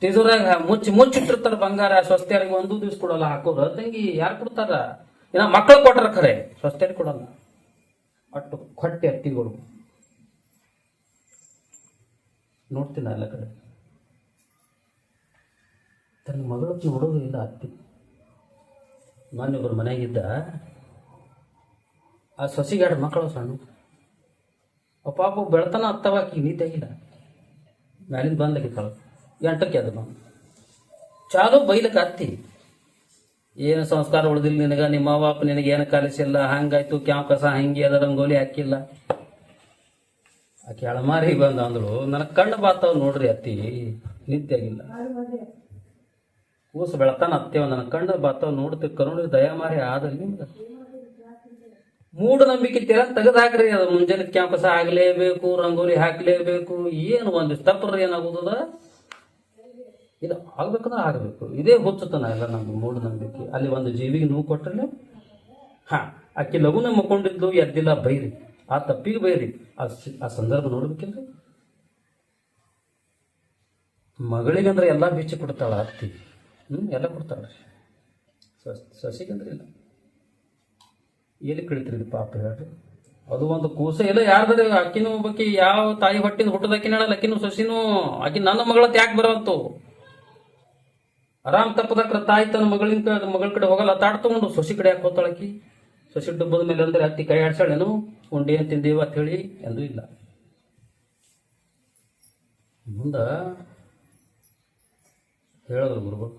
ತಿಜೋರಾಗ ಮುಚ್ಚಿಟ್ಟಿರ್ತಾರ ಬಂಗಾರ. ಸ್ವಸ್ಥರಿಗೆ ಒಂದು ದಿವ್ಸ ಕೊಡಲ್ಲ ಹಾಕೋರು. ತಂಗಿ ಯಾರು ಕೊಡ್ತಾರ? ಇನ್ನ ಮಕ್ಕಳು ಕೊಟ್ಟಾರ ಖರೆ, ಸ್ವಸ್ಥರಿಗೆ ಕೊಡಲ್ಲ. ಅಟ್ಟು ಕೊಟ್ಟೆ ಅತ್ತಿಗಳು ನೋಡ್ತೀನಿ ಎಲ್ಲ ಕಡೆ. ತನ್ನ ಮಗಳು ನೋಡೋದು ಇಲ್ಲ ಅತ್ತಿ. ನಾನೊಬ್ಬರು ಮನೆಯಾಗಿದ್ದ, ಆ ಸೊಸಿಗಾಡ ಮಕ್ಕಳು ಸಣ್ಣ ಪಾಪ ಬೆಳತನ ಹತ್ತವಾಕಿ ನೀತಾಗಿಲ್ಲ. ಮ್ಯಾಲಿಂದ ಬಂದಾಗಿತ್ತಾಳ 8ಕ್ಕೆ ಅದು ಬಂದು ಚಾಲು ಬೈಲಕ್ಕೆ ಅತ್ತಿ. ಏನು ಸಂಸ್ಕಾರ ಉಳಿದಿಲ್ಲ ನಿನಗ, ನಿಮ್ಮ ಅವ್ವ ನಿನಗೆ ಏನು ಕಲಿಸಿಲ್ಲ, ಹಂಗಾಯ್ತು ಕ್ಯಾವ್ ಕಸ ಹಂಗೆ ಅದ, ರಂಗೋಲಿ ಹಾಕಿಲ್ಲ. ಆಕೆ ಅಳಮಾರಿ ಬಂದ ಅಂದಳು, ನನಗೆ ಕಣ್ಣು ಬಾತಾವ್ ನೋಡ್ರಿ ಅತ್ತಿ, ನಿತ್ಯಾಗಿಲ್ಲ. ಕೂಸು ಬೆಳತಾನ ಅತ್ತೇವ, ನನಗೆ ಕಣ್ಣು ಬಾತಾವ್ ನೋಡ್ತೀವಿ, ಕರುಣಿ ದಯಾಮಾರಿ ಆದಲ್ಲಿ ನಿಮ್ಗೆ ಮೂಢನಂಬಿಕೆ ತೆಗೆದಾಕ್ರಿ. ಅದು ಮುಂಜಾನೆ ಕ್ಯಾಂಪಸ್ ಆಗಲೇಬೇಕು, ರಂಗೋಲಿ ಹಾಕಲೇಬೇಕು. ಏನು ಒಂದಿಷ್ಟು ತಪ್ಪರ ಏನಾಗುತ್ತದ? ಇದು ಆಗ್ಬೇಕಂದ್ರೆ ಆಗಬೇಕು. ಇದೇ ಹುಚ್ಚುತನ ಎಲ್ಲ ನಮ್ಗೆ ಮೂಢನಂಬಿಕೆ. ಅಲ್ಲಿ ಒಂದು ಜೀವಿಗೆ ನೋವು ಕೊಟ್ಟರೆ ಆಕೆ ಲಘುನ ಮುಕ್ಕೊಂಡಿದ್ಲು, ಎದ್ದಿಲ್ಲ, ಬೈರಿ. ಆ ತಪ್ಪಿಗೆ ಬೈರಿ. ಆ ಸಂದರ್ಭ ನೋಡ್ಬೇಕಿಲ್ರಿ. ಮಗಳಿಗಂದ್ರೆ ಎಲ್ಲ ಬಿಚ್ಚಿ ಕೊಡ್ತಾಳ ಅತ್ತಿ. ಎಲ್ಲ ಕೊಡ್ತಾಳ. ಸಸಿಗಂದ್ರೆ ಇಲ್ಲ. ಎಲ್ಲಿ ಕಳಿತೀರಿ ಪಾಪ ಹೇಳ್ರಿ? ಅದು ಒಂದು ಕೂಸ ಎಲ್ಲ ಯಾರ್ದಾರೆ ಅಕ್ಕಿನೂ ಬಕ್ಕಿ ಯಾವ ತಾಯಿ ಹೊಟ್ಟಿನ ಹುಟ್ಟದಕ್ಕಿನ ಹೇಳಲ್ಲ. ಅಕ್ಕಿನೂ ಸಸಿನೂ ಆಕಿ ನನ್ನ ಮಗಳತ್ ಯಾಕೆ ಬರೋಂತು? ಆರಾಮ್ ತಪ್ಪದಕ್ರ ತಾಯಿ ತನ್ನ ಮಗಳ ಕಡೆ ಹೋಗಲ್ಲ, ತಾಡ್ ತಗೊಂಡು ಸೊಸಿ ಕಡೆ ಯಾಕೆ ಹೋಗ್ತಾಳಕಿ? ಸೊಸಿ ಡುಬ್ಬದ ಮೇಲೆ ಅಂದ್ರೆ ಅತ್ತಿ ಕೈ ಆಡ್ಸಾಳೇನು, ಉಂಡಿ ಏನು ತಿಂದೀವ ಅಂತ ಹೇಳಿ ಎಂದೂ ಇಲ್ಲ. ಮುಂದ ಹೇಳಿದ್ರು ಗುರುಗಳು,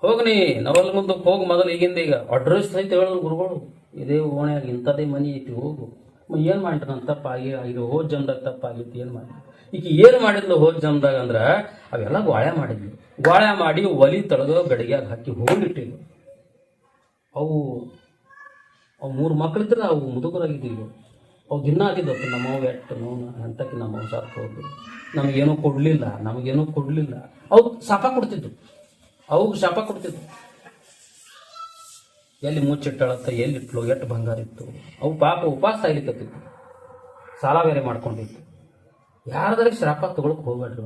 ಹೋಗ್ನಿ ನವಲ್ ಮುಂದಕ್ಕೆ ಹೋಗಿ ಮೊದಲು ಈಗಿಂದ ಈಗ ಅಡ್ರೆಸ್ ಐತೆ ಹೇಳಿದ್ರು ಗುರುಗಳು. ಇದೇ ಓಣ್ಯಾಗ ಇಂಥದೇ ಮನಿ ಐತಿ, ಹೋಗು. ಏನು ಮಾಡಿರಿ ನನ್ನ ತಪ್ಪಾಗಿ ಈಗ ಹೋದ ಜನ್ದಾಗ ತಪ್ಪಾಗಿತ್ತು. ಏನು ಮಾಡಿ ಈಗ ಏನು ಮಾಡಿದ್ಲು ಹೋದ ಜನ್ದಾಗ ಅಂದ್ರೆ ಅವೆಲ್ಲ ಗೋಳೆ ಮಾಡಿದ್ಲು. ಗೋಳೆ ಮಾಡಿ ಒಲಿ ತಳಗ ಗಡಿಗ್ಯಾಗ ಹಾಕಿ ಹೋಗಿಟ್ಟಿದ್ವು. ಅವು 3 ಮಕ್ಕಳಿದ್ರೆ ಅವು ಮುದುಕರಾಗಿದ್ದೀವಿ. ಅವು ದಿನ ಆಗಿದ್ದವು. ನಮ್ಮವು ಎಟ್ಟು ನೋವು ಎಂತಕ್ಕೆ ನಮ್ಮವು ಸಾಕು ಹೋದ್ರು. ನಮಗೇನೂ ಕೊಡಲಿಲ್ಲ. ಅವು ಶಾಪ ಕೊಡ್ತಿದ್ದು. ಅವು ಶಾಪ ಕೊಡ್ತಿದ್ವು. ಎಲ್ಲಿ ಮುಚ್ಚಿಟ್ಟಳತ್ತ, ಎಲ್ಲಿಟ್ಲು, ಎಷ್ಟು ಬಂಗಾರ ಇತ್ತು. ಅವು ಪಾಪ ಉಪವಾಸ ಆಗ್ಲಿಕ್ಕತ್ತಿತ್ತು. ಸಾಲ ಬೇರೆ ಮಾಡ್ಕೊಂಡಿತ್ತು. ಯಾರದಾರೆ ಶಾಪ ತಗೊಳಕ್ ಹೋಗ್ಬೇಡ್ರಿ.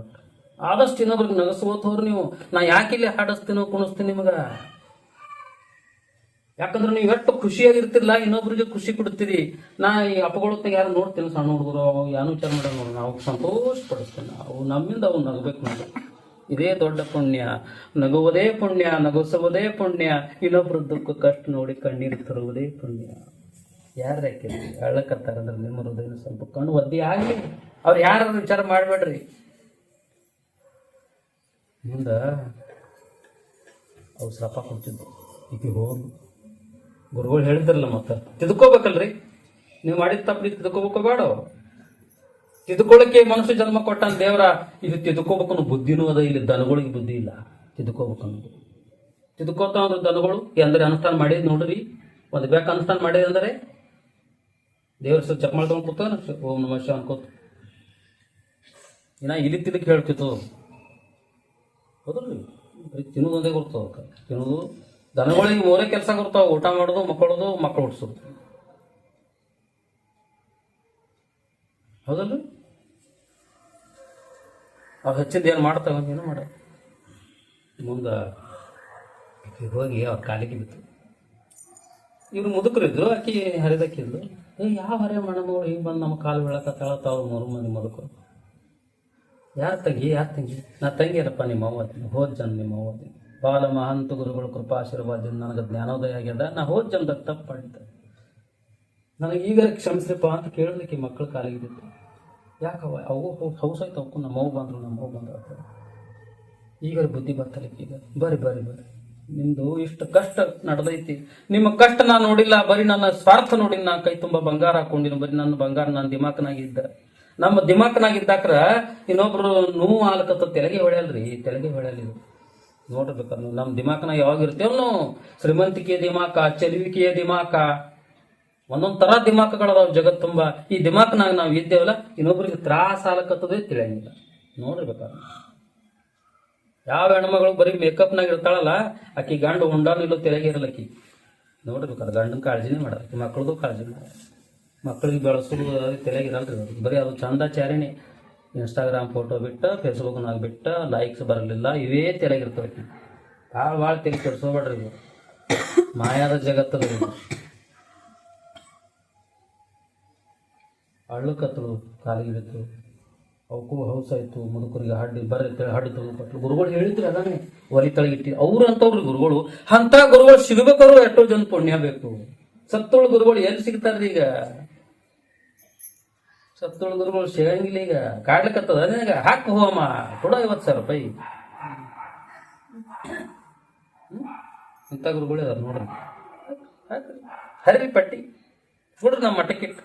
ಆದಷ್ಟು ಇನ್ನೊಬ್ರಿಗೆ ನಗಸ್ಕೋತವ್ರು ನೀವು. ನಾ ಯಾಕೆ ಇಲ್ಲಿ ಹಾಡಿಸ್ತೀನೋ ಕುಣಿಸ್ತೀನಿ ನಿಮ್ಗೆ? ಯಾಕಂದ್ರೆ ನೀವು ಎಷ್ಟು ಖುಷಿಯಾಗಿರ್ತಿರ್ಲ, ಇನ್ನೊಬ್ರಿಗೆ ಖುಷಿ ಕೊಡ್ತೀರಿ. ನಾ ಈ ಅಪಗೊಳತ್ತಾಗ ಯಾರು ನೋಡ್ತೀನಿ, ಸಣ್ಣ ಹುಡುಗರು ಅವು ಏನು ವಿಚಾರ ಮಾಡೋದು ನೋಡ್ರಿ. ನಾವು ಸಂತೋಷ ಪಡಿಸ್ತೇನೆ. ಅವು ನಮ್ಮಿಂದ ಅವು ನಗಬೇಕು ನೋಡಿ. ಇದೇ ದೊಡ್ಡ ಪುಣ್ಯ. ನಗುವುದೇ ಪುಣ್ಯ, ನಗಿಸುವುದೇ ಪುಣ್ಯ. ಇನ್ನೊಬ್ರ ದುಃಖ ಕಷ್ಟ ನೋಡಿ ಕಣ್ಣೀರು ತರುವುದೇ ಪುಣ್ಯ. ಯಾರು ಯಾಕೆ ಹೇಳಕತ್ತಾರಂದ್ರೆ ನಿಮ್ಮ ಹೃದಯ ಸ್ವಲ್ಪ ಕಣ್ಣು ಒದ್ದಿ ಆಗಲಿ. ಅವ್ರು ಯಾರು ವಿಚಾರ ಮಾಡಬೇಡ್ರಿ. ಮುಂದೆ ಅವು ಶಾಪ ಕೊಡ್ತಿದ್ವು. ಈಗ ಹೋಗಿ ಗುರುಗಳು ಹೇಳಿದ್ರಲ್ಲ, ಮತ್ತೆ ತಿದ್ಕೋಬೇಕಲ್ರಿ. ನೀವು ಮಾಡಿದ ತಪ್ಪು ತಿದ್ಕೋಬೇಕು ಬೇಡ? ತಿದ್ಕೊಳ್ಳಕ್ಕೆ ಮನುಷ್ಯ ಜನ್ಮ ಕೊಟ್ಟಾನ ದೇವ್ರ. ಇದು ತಿದ್ಕೋಬೇಕನ್ನೋ ಬುದ್ಧಿನೂ ಅದ. ಇಲ್ಲಿ ದನಗಳಿಗೆ ಬುದ್ಧಿ ಇಲ್ಲ ತಿದ್ಕೋಬೇಕನ್ನೋದು. ತಿದ್ಕೋತಾವ ಅಂದ್ರೆ ದನಗಳು ಅಂದ್ರೆ ಅನುಷ್ಠಾನ ಮಾಡಿದ್ ನೋಡ್ರಿ. ಒಂದು ಬೇಕ ಅನುಷ್ಠಾನ ಮಾಡಿದೆ ಅಂದರೆ ದೇವ್ರ ಹೆಸರು ಚೆಕ್ ಮಾಡ್ಕೊಂಡು ಕೂತಾನ, ಓಂ ನಮಃ ಶಿವಾಯ ಅನ್ಕೋತ. ಇನ್ನ ಇಲ್ಲಿ ತಿದಕ್ಕೆ ಹೇಳ್ತಿತ್ತು. ಹೌದಲ್ರಿ? ತಿನ್ನೋದೊಂದೇ ಗೊತ್ತಾವ. ತಿನ್ನೋದು ದನಗಳಿಗೆ 3 ಕೆಲಸ ಗೊತ್ತಾವ: ಊಟ ಮಾಡೋದು, ಮಕ್ಕಳೋದು, ಮಕ್ಕಳು ಹುಡ್ಸೋದು. ಹೌದಲ್ರಿ? ಅವು ಹೆಚ್ಚಿಂದ ಏನು ಮಾಡ್ತಾವ? ಏನು ಮಾಡ. ಮುಂದೆ ಹೋಗಿ ಅವ್ರ ಕಾಲಿಗೆ ಬಿತ್ತು. ಇವ್ರು ಮುದುಕರಿದ್ರು. ಆಕಿ ಹರಿದಕ್ಕಿದ್ಲು. ಯಾವ ಹರೆ ಮಣ್ಣು ಹಿಂಗೆ ಬಂದು ನಮ್ಮ ಕಾಲು ಬೀಳಕತ್ತಾಳತ್ತ. ಅವ್ರು 3 ಮಂದಿ ಮುದುಕರು. ಯಾರು ತಂಗಿ? ನಾ ತಂಗಿಯರಪ್ಪ ನಿಮ್ಮ ಅವ್ವದಿನ. ಹೋದ ಜನ ನಿಮ್ಮ ಅವ್ವದಿನ. ಬಾಲ ಮಹಂತ ಗುರುಗಳು ಕೃಪಾಶೀರ್ವಾದದಿಂದ ನನಗೆ ಜ್ಞಾನೋದಯ ಆಗ್ಯದ. ನಾ ಹೋದ ಜನ್ದಾಗ ತಪ್ಪು ಮಾಡಿದ್ದೆ, ನನಗೆ ಈಗ ಕ್ಷಮಿಸ್ರಪ್ಪ ಅಂತ ಕೇಳಲಿಕ್ಕೆ ಮಕ್ಕಳು ಕಾಲಿಗೆ ಬಿತ್ತು. ಯಾಕವ ಅವು ಹೌಸಾಯ್ತು. ಅವಕ್ಕೂ ನಮ್ಮವು ಬಂದರು ಈಗ ಬುದ್ಧಿ ಬರ್ತಲಿಕ್ಕೆ. ಈಗ ಬರ್ರಿ ನಿಮ್ಮದು ಇಷ್ಟು ಕಷ್ಟ ನಡೆದೈತಿ. ನಿಮ್ಮ ಕಷ್ಟ ನಾನು ನೋಡಿಲ್ಲ, ಬರೀ ನನ್ನ ಸ್ವಾರ್ಥ ನೋಡಿ. ನಾ ಕೈ ತುಂಬ ಬಂಗಾರ ಹಾಕೊಂಡಿನ, ಬರೀ ನನ್ನ ಬಂಗಾರ ನನ್ನ ದಿಮಾಕನಾಗಿದ್ದ. ನಮ್ಮ ದಿಮಾಕನಾಗಿದ್ದಾಕ್ರ ಇನ್ನೊಬ್ರು ನೋವು ಆಲಕತ್ತ ತೆಲಗೆ ಹೊಳೆಯಲ್ರಿ. ತೆಲಗೆ ಹೊಳೆಯಲ್ಲ. ನೋಡ್ಬೇಕನ್ನು ನಮ್ಮ ದಿಮಾಕನಾಗ ಯಾವಾಗ ಇರ್ತೇವನು. ಶ್ರೀಮಂತಿಕೆಯ ದಿಮಾಕ, ಚೆಲುವಿಕೆಯ ದಿಮಾಕ, ಒಂದೊಂದು ಥರ ದಿಮಾಕಗಳದಾವ ಜಗತ್ತು ತುಂಬ. ಈ ದಿಮಾಕ್ನಾಗ ನಾವು ಇದ್ದೇವಲ್ಲ, ಇನ್ನೊಬ್ರಿಗೆ ತ್ರಾಸ ಆಲಕತ್ತದೇ ತಿಳಿಯಂಗಿಲ್ಲ. ನೋಡ್ರಿ ಬೇಕಾದ್ರೆ ಯಾವ ಹೆಣ್ಮಗಳು ಬರೀ ಮೇಕಪ್ನಾಗ ಇರ್ತಾಳಲ್ಲ, ಆಕಿ ಗಂಡು ಉಂಡಾನು ಇಲ್ಲೋ ತೆರೆಗಿರಲ್ಲ ಆಕಿ. ನೋಡ್ಬೇಕಾದ್ರೆ ಗಂಡನ ಕಾಳಜಿನೇ ಮಾಡೋದು, ಮಕ್ಕಳದು ಕಾಳಜಿ ಮಾಡೋದು. ಮಕ್ಕಳಿಗೆ ಬೆಳೆಸೋದು ತೆರೆಗಿರಲ್ರಿ ಅವ್ರಿಗೆ, ಬರೀ ಅದು ಚಂದಾಚಾರಿನೇ. ಇನ್ಸ್ಟಾಗ್ರಾಮ್ ಫೋಟೋ ಬಿಟ್ಟ, ಫೇಸ್ಬುಕ್ನಾಗ ಬಿಟ್ಟ, ಲೈಕ್ಸ್ ಬರಲಿಲ್ಲ, ಇವೇ ತೆರೆಗಿರ್ತವೆ. ಭಾಳ ತೆರೆ ಕೆಡ್ಸೋಬೇಡ್ರಿ ಇವು, ಮಾಯಾದ ಜಗತ್ತದ ಇದು. ಹಳ್ಳಕತ್ತಲು ಕಾಲಿಗೆ ಬಿತ್ತು, ಅವಕ್ಕೂ ಹೌಸಾಯ್ತು, ಮುದುಕರಿಗೆ ಹಡ್ಡಿ ಬರ್ರಿ ಹಡ್ಡಿ ತಗೊಂಡ್ಕೊಟ್ಲು. ಗುರುಗಳು ಹೇಳಿದ್ರು ಅದನ್ನೇ ಒಲಿ ತಳಗಿಟ್ಟಿ. ಅವ್ರು ಅಂತವ್ರಿ ಗುರುಗಳು. ಅಂತ ಗುರುಗಳು ಸಿಗಬೇಕಾದ್ರು ಎಷ್ಟೋ ಜನ ಪುಣ್ಯ ಬೇಕು. ಸತ್ತೋಳು ಗುರುಗಳು ಎಲ್ಲಿ ಸಿಗ್ತಾರ್ರಿ ಈಗ? ಸತ್ತೋಳು ಗುರುಗಳು ಸಿಗಂಗಿಲ್ಲ ಈಗ. ಕಾಡ್ಲಿಕ್ಕತ್ತದ ಈಗ, ಹಾಕು ಹೋಮ ಕೊಡ 50,000 ರೂಪಾಯಿ. ಇಂಥ ಗುರುಗಳು ಅದಾರ ನೋಡ್ರಿ. ಹರಿ ಪಟ್ಟಿ ಕೊಡ್ರಿ ನಮ್ಮ ಮಠಕ್ಕಿಟ್ಟು.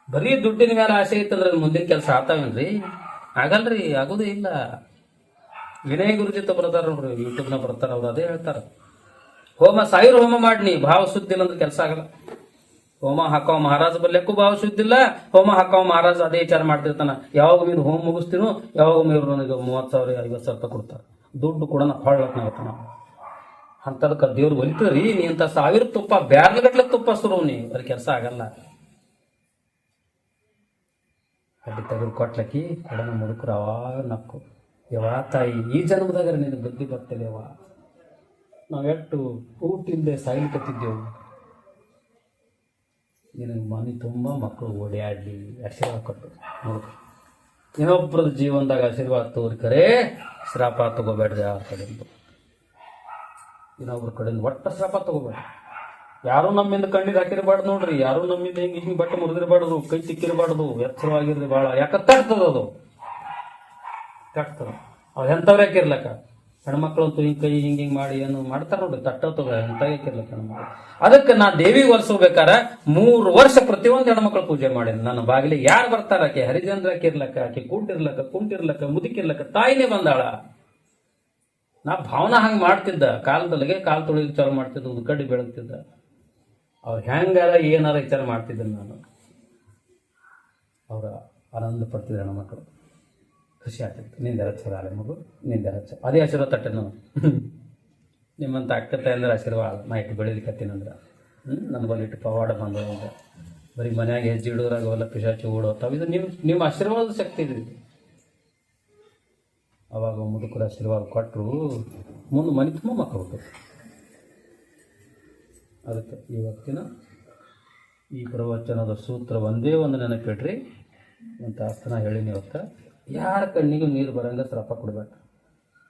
ಬರೀ ದುಡ್ಡಿನ ಮೇಲೆ ಆಸೆ ಐತಂದ್ರೆ ಮುಂದಿನ ಕೆಲಸ ಆತಾವೇನ್ರಿ? ಆಗಲ್ರಿ, ಆಗೋದೇ ಇಲ್ಲ. ವಿನಯ ಗುರುಜಿತ ಬರ್ತಾರ ನೋಡ್ರಿ, ಯೂಟ್ಯೂಬ್ನ ಬರ್ತಾರ, ಅವ್ರು ಅದೇ ಹೇಳ್ತಾರ. ಹೋಮ 1000 ಹೋಮ ಮಾಡಿ ಭಾವ ಶುದ್ಧ ಇಲ್ಲ ಅಂದ್ರೆ ಕೆಲಸ ಆಗಲ್ಲ. ಹೋಮ ಹಾಕೋ ಮಹಾರಾಜ ಬರ್ಲಿಕ್ಕೂ ಭಾವ ಶುದ್ಧ ಇಲ್ಲ. ಹೋಮ ಹಾಕೋ ಮಹಾರಾಜ ಅದೇ ವಿಚಾರ ಮಾಡ್ತಿರ್ತಾನ, ಯಾವಾಗ ಮೀನು ಹೋಮ ಮುಗಿಸ್ತೀನೋ ಯಾವಾಗ ಮೀರು ನನಗೆ 30,000 50,000 ರೂಪಾಯಿ ಕೊಡ್ತಾರೆ. ದುಡ್ಡು ಕೂಡ ಹೊಳ್ಳತ್ನಾಗತ್ತ ನಾವು. ಅಂತದಕ್ಕೆ ದೇವ್ರು ಒಲಿತದ್ರಿ. ನೀ ಇಂಥ 1000 ತುಪ್ಪ ಬ್ಯಾರ್ಲಗಟ್ಲೆ ತುಪ್ಪ ಸುರು ನೀ, ಅದ್ರ ಕೆಲಸ ಆಗಲ್ಲ. ಅಡ್ಡಿ ತೆಗೆದು ಕೊಟ್ಲಕ್ಕಿ ಕೊಡನ ಮುದುಕರು ಅವಾಗ ನಕ್ಕು. ಯವಾ ತಾಯಿ, ಈ ಜನ್ಮದಾಗ ನಿನಗೆ ಬುದ್ಧಿ ಬರ್ತದೆ ಯವ್ವ. ನಾವೆಷ್ಟು ಊಟಿಲ್ಲದೆ ಸಾಯ್ಲಿಕತ್ತಿದ್ದೆವು. ನಿನಗೆ ಮನೆ ತುಂಬ ಮಕ್ಕಳು ಓಡಾಡಲಿ ಆಶೀರ್ವಾದ ಕೊಟ್ಟು ನೋಡ್ರಿ. ಇನ್ನೊಬ್ಬರದ ಜೀವನದಾಗ ಆಶೀರ್ವಾದ ತೋರಿಕರೇ ಶ್ರಾಪ ತಗೋಬೇಡ್ರಿ ಯಾರ ಕಡೆಯಿಂದ. ಇನ್ನೊಬ್ರ ಕಡೆಯಿಂದ ಒಟ್ಟ ಶ್ರಾಪ ತಗೋಬೇಡ್ರಿ. ಯಾರು ನಮ್ಮಿಂದ ಕಣ್ಣೀರು ಹಾಕಿರಬಾರ್ದು ನೋಡ್ರಿ. ಯಾರು ನಮ್ಮಿಂದ ಹಿಂಗೆ ಬಟ್ಟೆ ಮುರಿದಿರಬಾರ್ದು, ಕೈ ತಿಕ್ಕಿರಬಾರ್ದು, ಎಚ್ಚರವಾಗಿರ್ರಿ ಭಾಳ. ಯಾಕೆ ತಡ್ತದ ಅದು, ತಡ್ತದ. ಅವು ಎಂಥವ್ರು ಯಾಕಿರ್ಲಕ್ಕ ಹೆಣ್ಮಕ್ಳಂತೂ ಹಿಂಗೆ ಕೈ ಹಿಂಗೆ ಮಾಡಿ ಏನು ಮಾಡ್ತಾರ ನೋಡ್ರಿ, ತಟ್ಟತದ ಎಂತ ಯಾಕಿರ್ಲಕ್ಕ ಹೆಣ್ಮಕ್ಳು. ಅದಕ್ಕೆ ನಾ ದೇವಿಗೆ ವರ್ಷಬೇಕಾರೆ 3 ವರ್ಷ ಪ್ರತಿಯೊಂದು ಹೆಣ್ಮಕ್ಳು ಪೂಜೆ ಮಾಡೇನಿ. ನನ್ನ ಬಾಗಿಲಿಗೆ ಯಾರು ಬರ್ತಾರ, ಆಕೆ ಹರಿಜನರ ಹಾಕಿರ್ಲಕ್ಕ, ಆಕೆ ಕುಂಟಿರ್ಲಕ್ಕ ಮುದುಕಿರ್ಲಕ್ಕ ತಾಯಿನೇ ಬಂದಾಳ. ನಾ ಭಾವನಾ ಹಂಗೆ ಮಾಡ್ತಿದ್ದ. ಕಾಲದಲ್ಲಿಗೆ ಕಾಲು ತೊಳಿಗೆ ಚಾಲು ಮಾಡ್ತಿದ್ದ, ಉದ್ಕಡ್ಡಿ ಬೆಳಗ್ತಿದ್ದ. ಅವ್ರು ಹೆಂಗಾರ ಏನಾರ ವಿಚಾರ ಮಾಡ್ತಿದ್ದೆ ನಾನು. ಅವ್ರ ಆನಂದ ಪಡ್ತಿದ್ದೆ ಹೆಣ್ಮಕ್ಳು, ಖುಷಿ ಆಗ್ತಿತ್ತು. ನಿಂದೆಲ್ಲ ಚಲೋ ಅಲ್ಲ ಮಗು, ನಿಂದೆಲ್ಲ ಚಲೋ ಅದೇ ಆಶೀರ್ವಾದ ತಟ್ಟೆ ನಾವು. ನಿಮ್ಮಂತ ಅಕ್ಕತ್ತ ಅಂದ್ರೆ ಆಶೀರ್ವಾದ ನಾ ಇಟ್ಟು ಬೆಳಿಲಿಕ್ಕತ್ತೀನಂದ್ರೆ ನನಗೊಂದು ಇಟ್ಟು ಪವಾಡ ಬಂದವ. ಬರೀ ಮನ್ಯಾಗ ಹೆಜ್ಜೆ ಇಡೋದ್ರಾಗ ಅವೆಲ್ಲ ಪಿಶಾಚಿ ಓಡೋತಾವ. ಇದು ನಿಮ್ಮ ಆಶೀರ್ವಾದ ಶಕ್ತಿ ಇದೆ. ಅವಾಗ ಮುದುಕರ ಆಶೀರ್ವಾದ ಕೊಟ್ಟರು, ಮುಂದೆ ಮನೆ ತುಂಬ ಮಕ್ಕಳು ಹುಟ್ಟರು. ಅದಕ್ಕೆ ಇವತ್ತಿನ ಈ ಪ್ರವಚನದ ಸೂತ್ರ ಒಂದೇ ಒಂದು ನೆನಪಿಡ್ರಿ. ಅಂತ ಆಸ್ತನ ಹೇಳಿನಿ ಇವತ್ತು. ಯಾರ ಕಣ್ಣಿಗೂ ನೀರು ಬರಂಗ ಶ್ರಾಪ ಕೊಡ್ಬೇಡ್ರಿ.